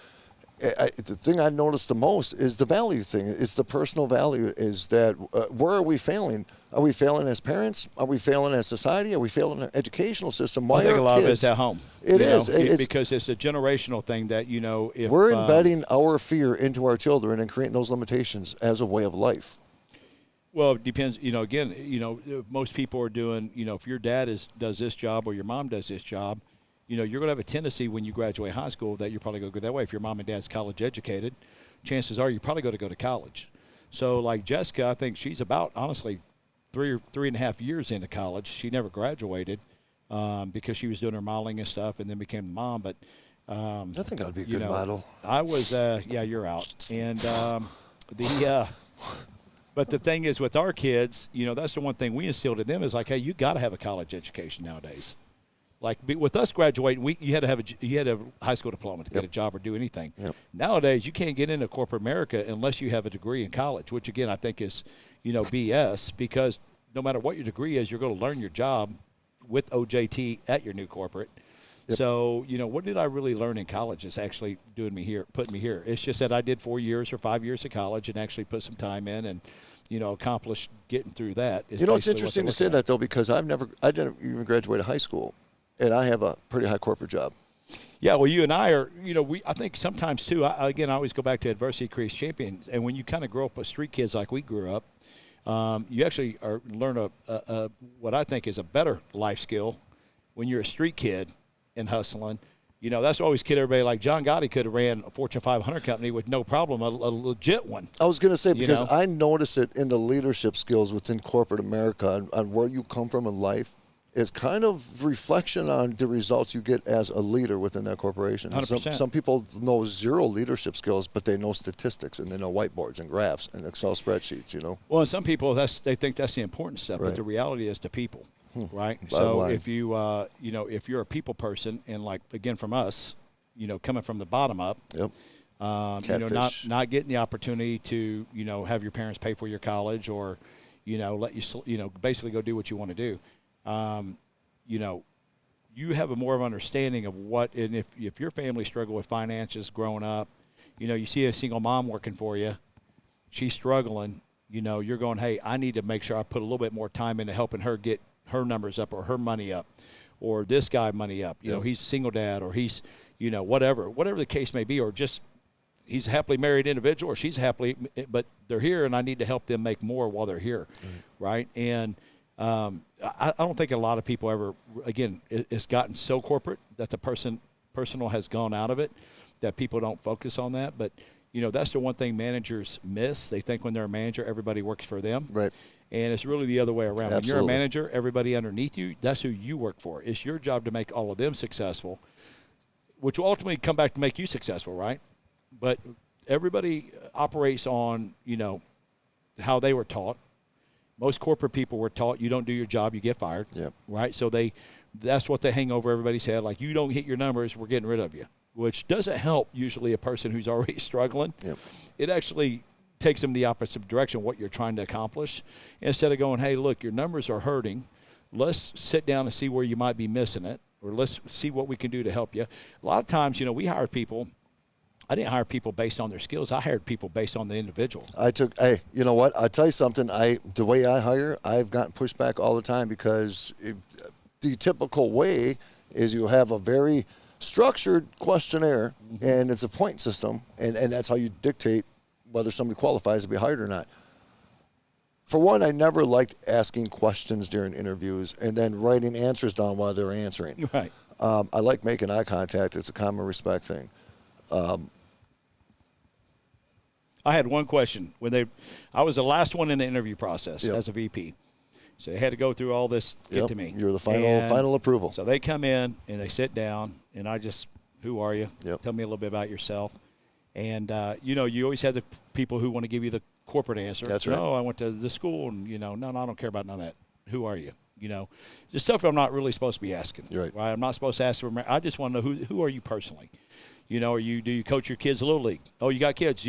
the thing I noticed the most is the value thing. It's the personal value. Is that where are we failing? Are we failing as parents? Are we failing as society? Are we failing in our educational system? Why I think are a lot kids, of it's at home. It is. It's because it's a generational thing that, if we're embedding our fear into our children and creating those limitations as a way of life. Well, it depends. Most people are doing, if your dad does this job or your mom does this job, you're going to have a tendency when you graduate high school that you're probably going to go that way. If your mom and dad's college educated, chances are you're probably going to go to college. So, like Jessica, I think she's about, honestly, 3.5 years into college. She never graduated because she was doing her modeling and stuff and then became a mom. But I think I'd be a good model. I was, you're out. And but the thing is with our kids, that's the one thing we instilled in them is like, hey, you got to have a college education nowadays. Like with us graduating, you had to have a high school diploma to get a job or do anything. Yep. Nowadays, you can't get into corporate America unless you have a degree in college, which again I think is BS, because no matter what your degree is, you're going to learn your job with OJT at your new corporate. Yep. So what did I really learn in college? It's actually putting me here. It's just that I did 4 years or 5 years of college and actually put some time in and accomplished getting through that. It's interesting to say that though, because I didn't even graduate high school. And I have a pretty high corporate job. Yeah, well, you and I are, I think sometimes too, I always go back to adversity creates champions. And when you kind of grow up with street kids like we grew up, you actually learn what I think is a better life skill when you're a street kid and hustling. That's why I always kid everybody, like John Gotti could have ran a Fortune 500 company with no problem, a legit one. I was going to say, because I notice it in the leadership skills within corporate America on where you come from in life. Is kind of reflection on the results you get as a leader within that corporation. 100%. Some people know zero leadership skills, but they know statistics and they know whiteboards and graphs and Excel spreadsheets. Well, and some people they think that's the important stuff, but the reality is the people, right? So if you if you're a people person, and like again from us, coming from the bottom up, not getting the opportunity to have your parents pay for your college or let you basically go do what you want to do. You have a more of an understanding of what, and if your family struggle with finances growing up, you see a single mom working for you, she's struggling, you're going, hey, I need to make sure I put a little bit more time into helping her get her numbers up or her money up or this guy money up. He's a single dad or he's, whatever the case may be, or just he's a happily married individual or she's happily, but they're here and I need to help them make more while they're here. Right. And, I don't think a lot of people ever, again, it's gotten so corporate that the personal has gone out of it, that people don't focus on that. But, that's the one thing managers miss. They think when they're a manager, everybody works for them. Right. And it's really the other way around. Absolutely. When you're a manager, everybody underneath you, that's who you work for. It's your job to make all of them successful, which will ultimately come back to make you successful, right? But everybody operates on, how they were taught. Most corporate people were taught you don't do your job, you get fired. Yep. Right? So that's what they hang over everybody's head. Like, you don't hit your numbers, we're getting rid of you. which doesn't help usually a person who's already struggling. Yep. It actually takes them the opposite direction, what you're trying to accomplish. Instead of going, hey, look, your numbers are hurting. Let's sit down and see where you might be missing it, or let's see what we can do to help you. A lot of times, we hired people. I didn't hire people based on their skills. I hired people based on the individual. Hey, you know what? I'll tell you something. The way I hire, I've gotten pushback all the time because the typical way is you have a very structured questionnaire, and it's a point system, and that's how you dictate whether somebody qualifies to be hired or not. For one, I never liked asking questions during interviews and then writing answers down while they're answering. Right. I like making eye contact. It's a common respect thing. I had one question I was the last one in the interview process as a VP. So they had to go through all this to get to me. You're the final approval. So they come in and they sit down, and I just, who are you? Yep. Tell me a little bit about yourself. And, you always have the people who want to give you the corporate answer. That's right. No, I went to the school, and, no, I don't care about none of that. Who are you? The stuff I'm not really supposed to be asking. Right. I'm not supposed to ask for. I just want to know who are you personally. Do you coach your kids Little League? Oh, you got kids.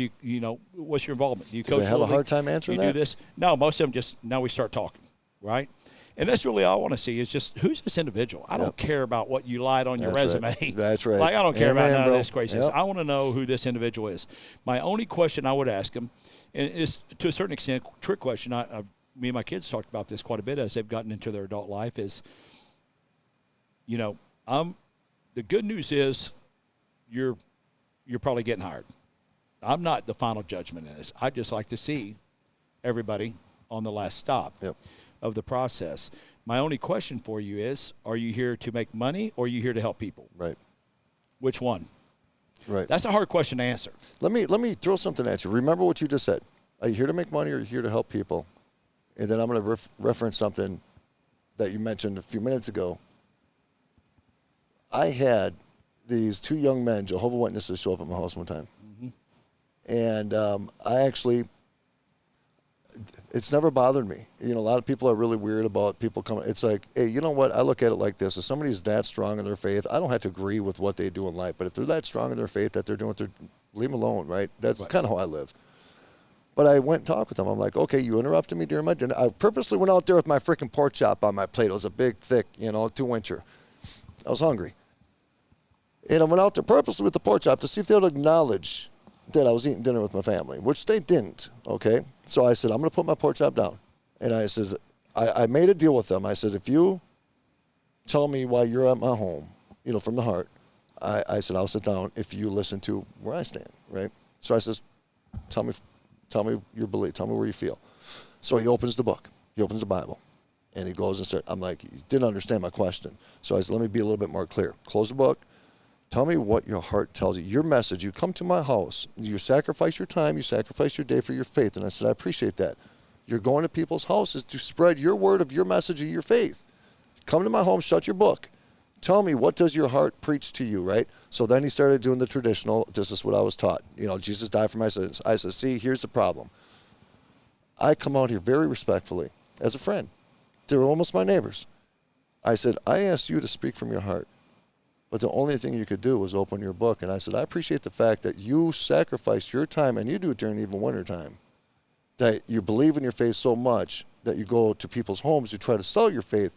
What's your involvement? Do you coach they have Little a hard League? time answering you that? Do this? No, most of them just now we start talking, right? And that's really all I want to see is just who's this individual. I don't care about what you lied on your resume. Right. That's right. Like I don't care about none bro. of this craziness. Yep. I want to know who this individual is. My only question I would ask them, and it's to a certain extent a trick question. Me and my kids talked about this quite a bit as they've gotten into their adult life. Is the good news is you're probably getting hired. I'm not the final judgment in this. I just like to see everybody on the last stop of the process. My only question for you is, are you here to make money or are you here to help people? Right. Which one? Right. That's a hard question to answer. Let me throw something at you. Remember what you just said. Are you here to make money or are you here to help people? And then I'm going to reference something that you mentioned a few minutes ago. I had these two young men, Jehovah's Witnesses, show up at my house one time. And I actually, it's never bothered me. A lot of people are really weird about people coming. It's like, hey, you know what? I look at it like this. If somebody's that strong in their faith, I don't have to agree with what they do in life. But if they're that strong in their faith that they're doing leave them alone, right? That's kind of how I live. But I went and talked with them. I'm like, okay, you interrupted me during my dinner. I purposely went out there with my freaking pork chop on my plate. It was a big, thick, 2-incher. I was hungry. And I went out there purposely with the pork chop to see if they would acknowledge that I was eating dinner with my family, which they didn't, okay? So I said, I'm going to put my pork chop down. And I said, I made a deal with them. I said, if you tell me why you're at my home, from the heart, I said, I'll sit down if you listen to where I stand, right? So I says, tell me your belief. Tell me where you feel. So he opens the book. He opens the Bible. And he goes and said, I'm like, he didn't understand my question. So I said, let me be a little bit more clear. Close the book. Tell me what your heart tells you. Your message. You come to my house. You sacrifice your time. You sacrifice your day for your faith. And I said, I appreciate that. You're going to people's houses to spread your word of your message of your faith. Come to my home. Shut your book. Tell me, what does your heart preach to you, right? So then he started doing the traditional, this is what I was taught. Jesus died for my sins. I said, see, here's the problem. I come out here very respectfully as a friend. They're almost my neighbors. I said, I asked you to speak from your heart. But the only thing you could do was open your book. And I said, I appreciate the fact that you sacrifice your time, and you do it during even winter time, that you believe in your faith so much that you go to people's homes to try to sell your faith.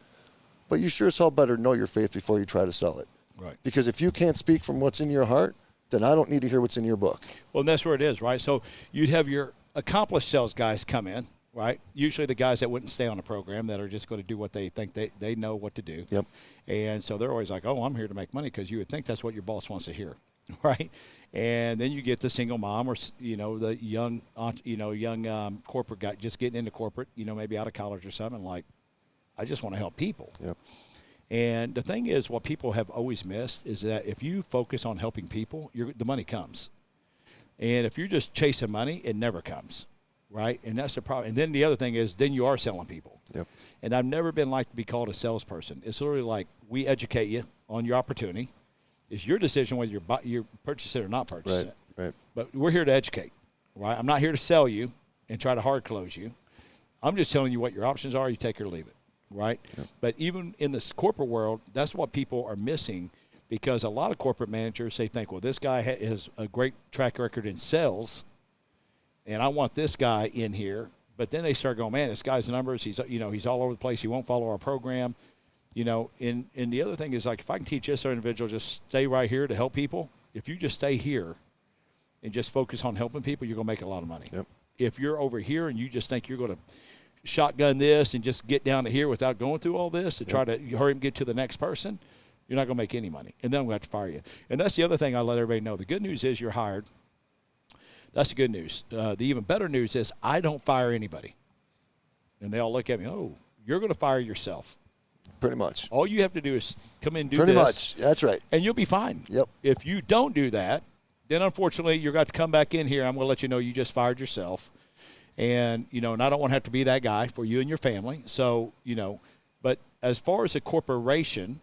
But you sure as hell better know your faith before you try to sell it. Right. Because if you can't speak from what's in your heart, then I don't need to hear what's in your book. Well, and that's where it is, right? So you'd have your accomplished sales guys come in, right? Usually the guys that wouldn't stay on the program, that are just going to do what they think they know what to do. Yep. And so they're always like, oh, I'm here to make money, because you would think that's what your boss wants to hear, right? And then you get the single mom, or the young corporate guy just getting into corporate, maybe out of college or something, like, I just want to help people. Yep. And the thing is, what people have always missed is that if you focus on helping people, the money comes. And if you're just chasing money, it never comes, right? And that's the problem. And then the other thing is, then you are selling people. Yep. And I've never been like to be called a salesperson. It's literally like, we educate you on your opportunity. It's your decision whether you're purchasing it or not purchasing it. Right. But we're here to educate, right? I'm not here to sell you and try to hard close you. I'm just telling you what your options are. You take it or leave it, right? Yep. But even in this corporate world, that's what people are missing, because a lot of corporate managers, they think, well, this guy has a great track record in sales, and I want this guy in here. But then they start going, man, this guy's numbers, he's all over the place. He won't follow our program. And the other thing is, like, if I can teach this individual, just stay right here to help people. If you just stay here and just focus on helping people, you're going to make a lot of money. Yep. If you're over here and you just think you're going to shotgun this and just get down to here without going through all this to try to hurry and get to the next person, you're not going to make any money. And then I'm going to have to fire you. And that's the other thing I let everybody know. The good news is you're hired. That's the good news. The even better news is I don't fire anybody. And they all look at me, oh, you're going to fire yourself. Pretty much. All you have to do is come in and do Pretty this. much. That's right. And you'll be fine. Yep. If you don't do that, then unfortunately you're going to come back in here. I'm going to let you know you just fired yourself. And, and I don't want to have to be that guy for you and your family. So, but as far as a corporation,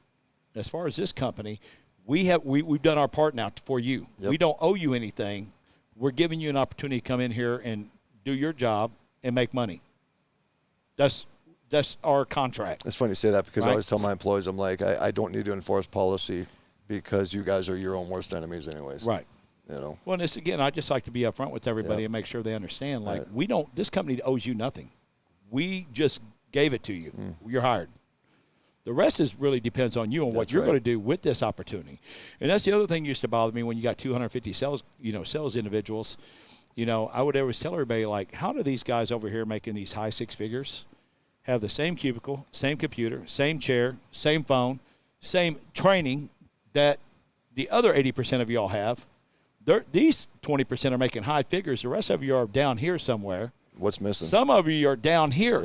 as far as this company, we've done our part now for you. Yep. We don't owe you anything. We're giving you an opportunity to come in here and do your job and make money. That's our contract. It's funny you say that because I Right? always tell my employees, I'm like, I don't need to enforce policy because you guys are your own worst enemies anyways. Right. Well, and this, again, I just like to be upfront with everybody Yeah. and make sure they understand. Like, Right. this company owes you nothing. We just gave it to you. You're hired. The rest really depends on you and what That's you're right. going to do with this opportunity. And that's the other thing that used to bother me when you got 250 sales individuals. I would always tell everybody, like, how do these guys over here making these high six figures have the same cubicle, same computer, same chair, same phone, same training that the other 80% of y'all have? These 20% are making high figures. The rest of you are down here somewhere. what's missing? Some of you are down here.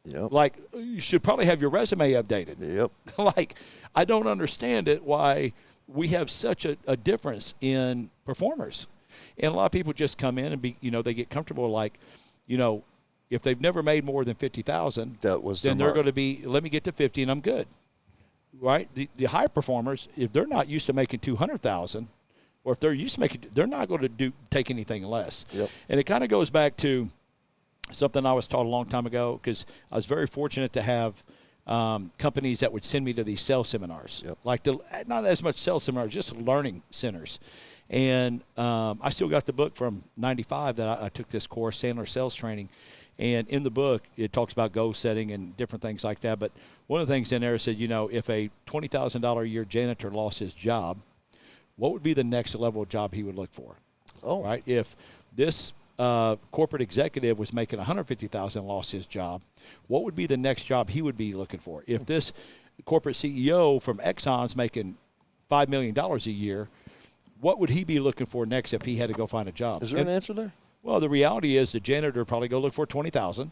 Yep. Like, you should probably have your resume updated. Yep. Like, I don't understand it, why we have such a difference in performers. And a lot of people just come in and they get comfortable, like, if they've never made more than 50,000, then they're going to be, let me get to 50 and I'm good. Right? The high performers, if they're not used to making 200,000, or if they're used to making, they're not going to take anything less. Yep. And it kind of goes back to something I was taught a long time ago, because I was very fortunate to have companies that would send me to these sales seminars. Yep. Like, not as much sales seminars, just learning centers. And I still got the book from 95 that I took this course, Sandler Sales Training. And in the book, it talks about goal setting and different things like that. But one of the things in there said, if a $20,000 a year janitor lost his job, what would be the next level of job he would look for? Oh. Right? If this corporate executive was making $150,000 and lost his job, what would be the next job he would be looking for? If this corporate CEO from Exxon's making $5 million a year, what would he be looking for next if he had to go find a job? Is there an answer there? Well, the reality is the janitor would probably go look for $20,000.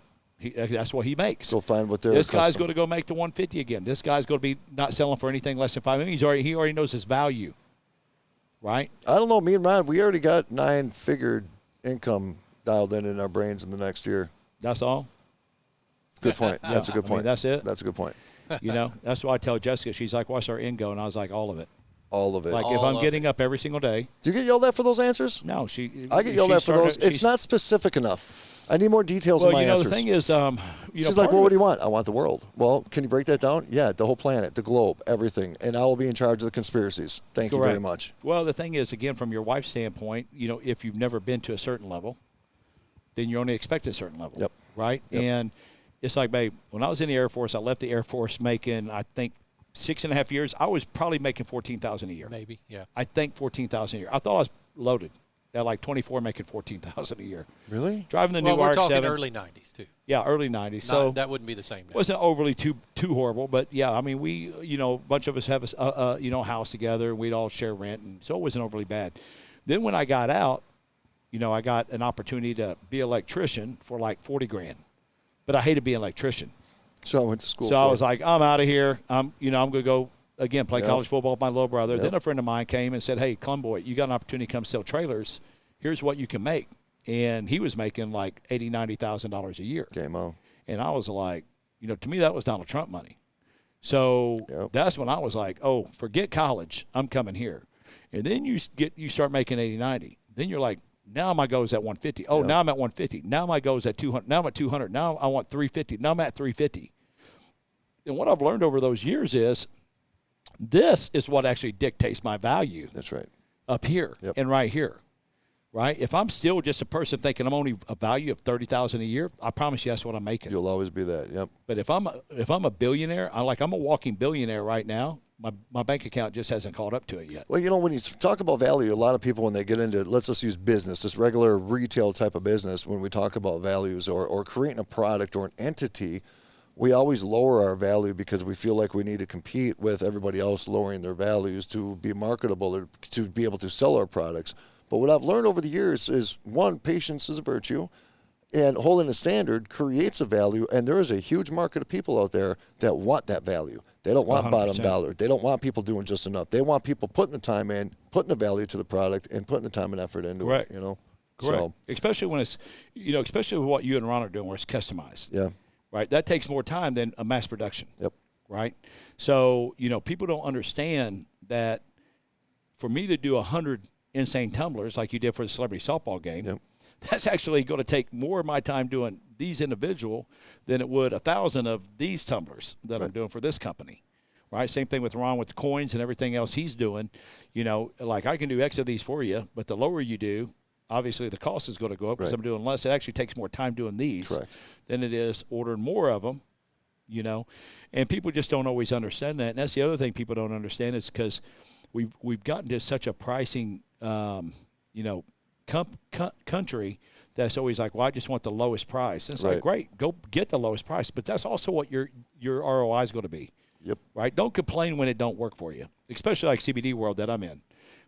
That's what he makes. Go find what they're This guy's accustomed. going to go make the $150 again. This guy's going to be not selling for anything less than $5 million. He already knows his value, right? I don't know. Me and Ron, we already got 9-figure income dialed in our brains in the next year. That's all. Good point. That's a good point. that's it. That's a good point. That's why I tell Jessica. She's like, "What's our end goal?" And I was like, "All of it." All of it. Like, if All I'm of getting up every single day. Do you get yelled at for those answers? No, I get yelled at for those. It's not specific enough. I need more details in my answers. the thing is, She's like, well, what do you want? I want the world. Well, can you break that down? Yeah, the whole planet, the globe, everything. And I will be in charge of the conspiracies. Thank you very Correct. much. Well, the thing is, again, from your wife's standpoint, if you've never been to a certain level, then you're only expected a certain level. Yep. Right? Yep. And it's like, babe, when I was in the Air Force, I left the Air Force making, I think, 6.5 years. I was probably making $14,000 a year. Maybe, yeah. I think $14,000 a year. I thought I was loaded at like 24, making $14,000 a year. Really? Driving the Well, new we're RX-7. talking early 90s, too. Yeah, early 90s. So That wouldn't be the same now. wasn't overly too horrible, but yeah, I mean, we, a bunch of us have a house together, and we'd all share rent, and so it wasn't overly bad. Then when I got out, I got an opportunity to be an electrician for like $40,000, but I hated being an electrician. So I went to school. So I was like, I'm out of here. I'm going to go again play Yep. college football with my little brother. Yep. Then a friend of mine came and said, "Hey, Clumboy, you got an opportunity to come sell trailers. Here's what you can make." And he was making like $80,000-$90,000 a year. Game on. And I was like, to me, that was Donald Trump money. So Yep. that's when I was like, oh, forget college. I'm coming here. And then you start making 80, 90. Then you're like, now my goal is at 150. Oh, Yep. now I'm at 150. Now my goal is at 200. Now I'm at 200. Now I want 350. Now I'm at 350. And what I've learned over those years is This is what actually dictates my value. That's right. Up here and right here, right? If I'm still just a person thinking I'm only a value of $30,000 a year, I promise you that's what I'm making. You'll always be that. Yep. But if I'm a billionaire, I'm a walking billionaire right now. My bank account just hasn't caught up to it yet. Well, when you talk about value, a lot of people, when they get into, let's just use business, this regular retail type of business, when we talk about values or creating a product or an entity, we always lower our value because we feel like we need to compete with everybody else lowering their values to be marketable or to be able to sell our products. But what I've learned over the years is, one, patience is a virtue, and holding a standard creates a value, and there is a huge market of people out there that want that value. They don't want 100%. bottom dollar. They don't want people doing just enough. They want people putting the time in, putting the value to the product, and putting the time and effort into it, Correct. So, especially when it's, especially with what you and Ron are doing where it's customized. yeah. Right? That takes more time than a mass production. Yep. Right? So, people don't understand that for me to do 100 insane tumblers like you did for the celebrity softball game, Yep. that's actually going to take more of my time doing these individual than it would 1,000 of these tumblers that I'm doing for this company. Right? Same thing with Ron with the coins and everything else he's doing. Like I can do X of these for you, but the lower you do, obviously the cost is going to go up because I'm doing less. It actually takes more time doing these than it is ordering more of them, and people just don't always understand that. And that's the other thing people don't understand is because we've gotten to such a pricing, country that's always like, well, I just want the lowest price. And it's like, great, go get the lowest price, but that's also what your ROI is going to be. Yep. Right? Don't complain when it don't work for you, especially like CBD world that I'm in.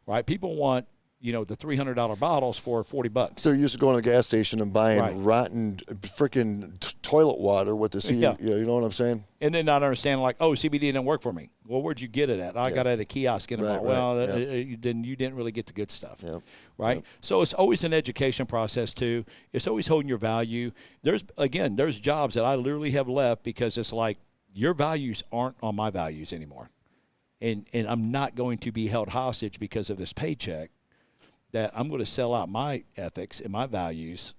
Right? People want the $300 bottles for $40. They're used to going to the gas station and buying rotten freaking toilet water with the CBD. You know what I'm saying? And then not understanding like, oh, CBD didn't work for me. Well, where'd you get it at? I got it at a kiosk in a mall. Well, then you didn't really get the good stuff. Right? So it's always an education process too. It's always holding your value. There's jobs that I literally have left because it's like your values aren't on my values anymore. And I'm not going to be held hostage because of this paycheck. That I'm going to sell out my ethics and my values.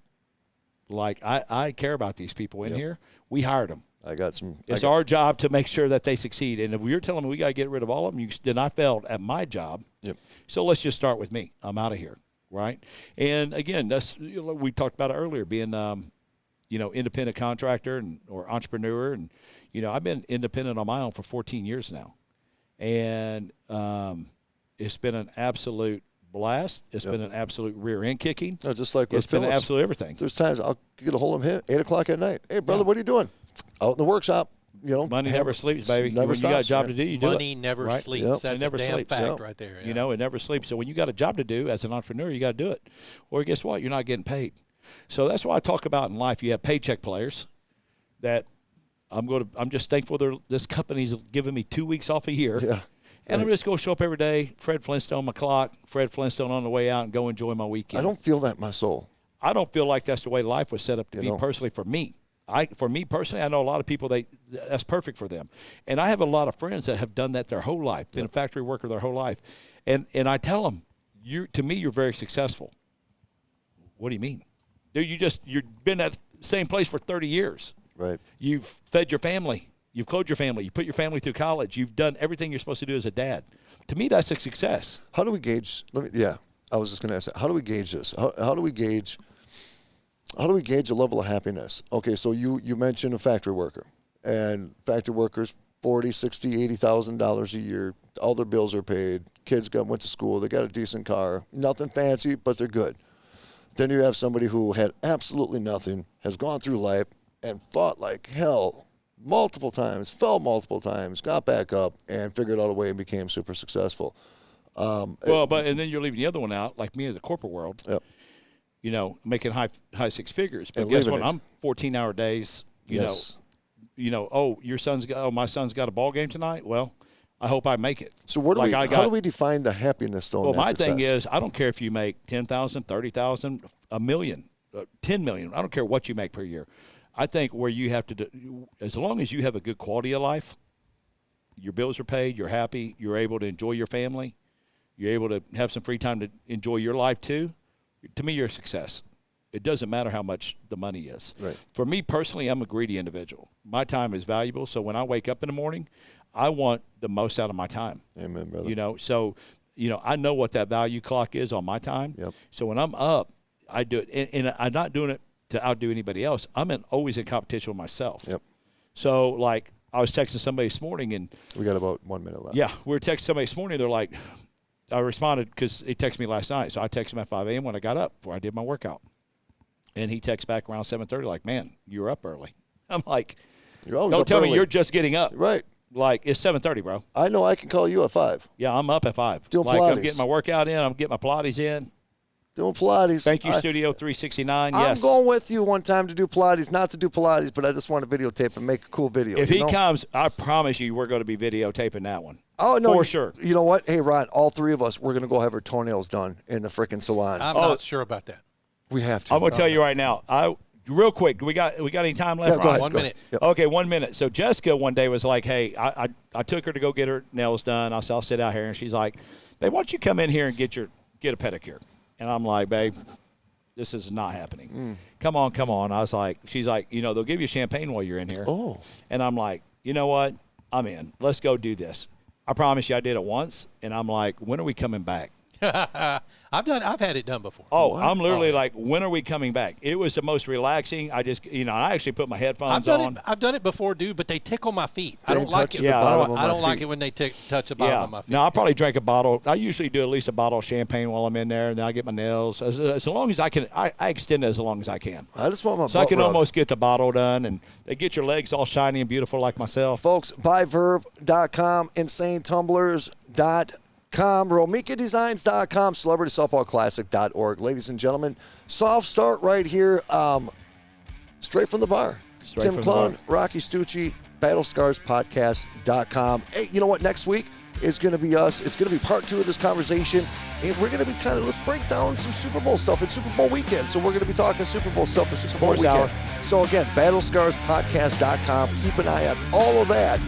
Like I care about these people in here. We hired them. It's our job to make sure that they succeed. And if you're telling me we got to get rid of all of them, then I failed at my job. Yep. So let's just start with me. I'm out of here, right? And again, that's we talked about it earlier, being independent contractor or entrepreneur, and I've been independent on my own for 14 years now, and it's been an absolute blast. It's been an absolute rear end kicking. No, just like with it's been Phillips. Absolute everything. There's times I'll get a hold of him 8 o'clock at night. Hey, brother, what are you doing? Out in the workshop. Money never sleeps, baby. Never when you got a job to do, you do it. Money never sleeps. Yep. That's it never a damn sleeps. fact right there. Yeah. It never sleeps. So when you got a job to do as an entrepreneur, you got to do it. Or guess what? You're not getting paid. So that's why I talk about in life. You have paycheck players that I'm just thankful this company's giving me 2 weeks off a year. Yeah. And I'm just going to show up every day, Fred Flintstone my clock, Fred Flintstone on the way out, and go enjoy my weekend. I don't feel that in my soul. I don't feel like that's the way life was set up to be personally for me. For me personally, I know a lot of people, that's perfect for them. And I have a lot of friends that have done that their whole life, been a factory worker their whole life. And I tell them, to me, you're very successful. What do you mean? Dude, you've been at the same place for 30 years. Right. You've fed your family. You've clothed your family. You put your family through college. You've done everything you're supposed to do as a dad. To me, that's a success. How do we gauge? I was just going to ask that. How do we gauge this? How do we gauge the level of happiness? Okay, so you mentioned a factory worker, and factory workers $40,000, $60,000, $80,000 a year. All their bills are paid. Kids went to school. They got a decent car. Nothing fancy, but they're good. Then you have somebody who had absolutely nothing, has gone through life and fought like hell multiple times, fell multiple times, got back up, and figured out a way and became super successful. And then you're leaving the other one out, like me in the corporate world. Yep. Making high six figures. But guess what? I'm 14-hour days. My son's got a ball game tonight. Well, I hope I make it. So how do we define the happiness though? Well, my thing is, I don't care if you make $10,000, $30,000, $1 million, $10 million. I don't care what you make per year. I think where you have to do, as long as you have a good quality of life, your bills are paid, you're happy, you're able to enjoy your family, you're able to have some free time to enjoy your life too, to me, you're a success. It doesn't matter how much the money is. Right. For me personally, I'm a greedy individual. My time is valuable, so when I wake up in the morning, I want the most out of my time. Amen, brother. You know, so, you know, I know what that value clock is on my time. Yep. So when I'm up, I do it. And I'm not doing it to outdo anybody else. I'm always in competition with myself. Yep. So, like, I was texting somebody this morning, and We got about 1 minute left. yeah, we were texting somebody this morning. They're like, I responded because he texted me last night. So I texted him at 5 a.m. when I got up before I did my workout. And he texts back around 7:30 like, man, you were up early. I'm like, You're always don't up tell me early. you're just getting up. Right. Like, it's 7:30, bro. I know I can call you at 5. Yeah, I'm up at 5. Doing like, Pilates. I'm getting my workout in. I'm getting my Pilates in. Doing Pilates. Thank you, Studio 369. I'm Yes. going with you one time to do Pilates, not to do Pilates, but I just want to videotape and make a cool video. If you he know? comes, I promise you we're going to be videotaping that one. Oh, no. For sure. You know what? Hey, Ron, all three of us, we're going to go have our toenails done in the freaking salon. I'm not sure about that. We have to. I'm going to tell you right now. Real quick, we got any time left? Yeah, go Ron? ahead. 1 minute. Yep. Okay, 1 minute. So Jessica one day was like, hey, I took her to go get her nails done. I said, I'll sit out here. And she's like, babe, why don't you come in here and get a pedicure? And I'm like, babe, this is not happening. Come on. I was like, she's like, you know, they'll give you champagne while you're in here. Oh. And I'm like, you know what? I'm in. Let's go do this. I promise you I did it once. And I'm like, when are we coming back? I've had it done before. Oh, I'm literally like, when are we coming back? It was the most relaxing. I just, you know, I actually put my headphones on. I've done it before, dude, but they tickle my feet. I They don't like touch it. the Yeah, bottom of I my don't like feet. it when they touch the bottom Yeah. of my feet. No, I probably drank a bottle. I usually do at least a bottle of champagne while I'm in there, and then I get my nails. As long as I can, I extend it as long as I can. I just want my So I butt can rubbed. almost get the bottle done, and they get your legs all shiny and beautiful like myself. Folks, buyverb.com, insanetumblers.com, romikadesigns.com, celebritysoftballclassic.org. Ladies and gentlemen, soft start right here, straight from the bar. Straight Tim from the Clun, bar. Rocky Stucci, battlescarspodcast.com. Hey, you know what? Next week is going to be us. It's going to be part 2 of this conversation. And we're going to be let's break down some Super Bowl stuff. It's Super Bowl weekend, so we're going to be talking Super Bowl stuff for Super Bowl Sports weekend. So again, battlescarspodcast.com. Keep an eye on all of that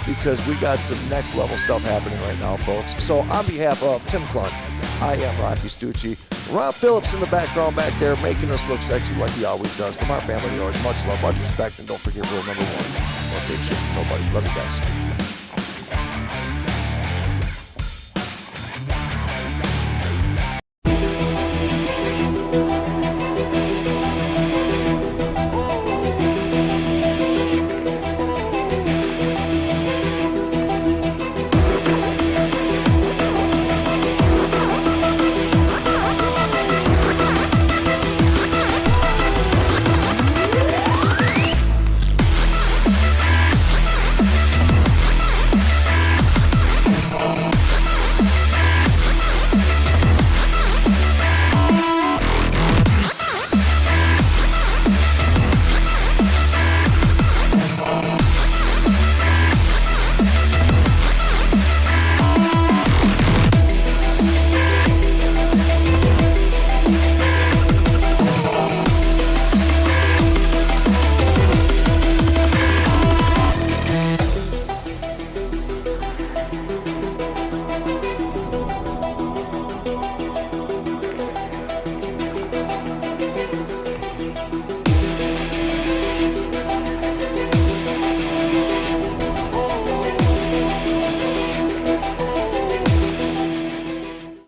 because we got some next level stuff happening right now, folks. So on behalf of Tim Clun, I am Rocky Stucci. Ron Phillips in the background back there making us look sexy like he always does. From our family to yours, much love, much respect, and don't forget rule number 1. Don't take shit from nobody. Love you guys.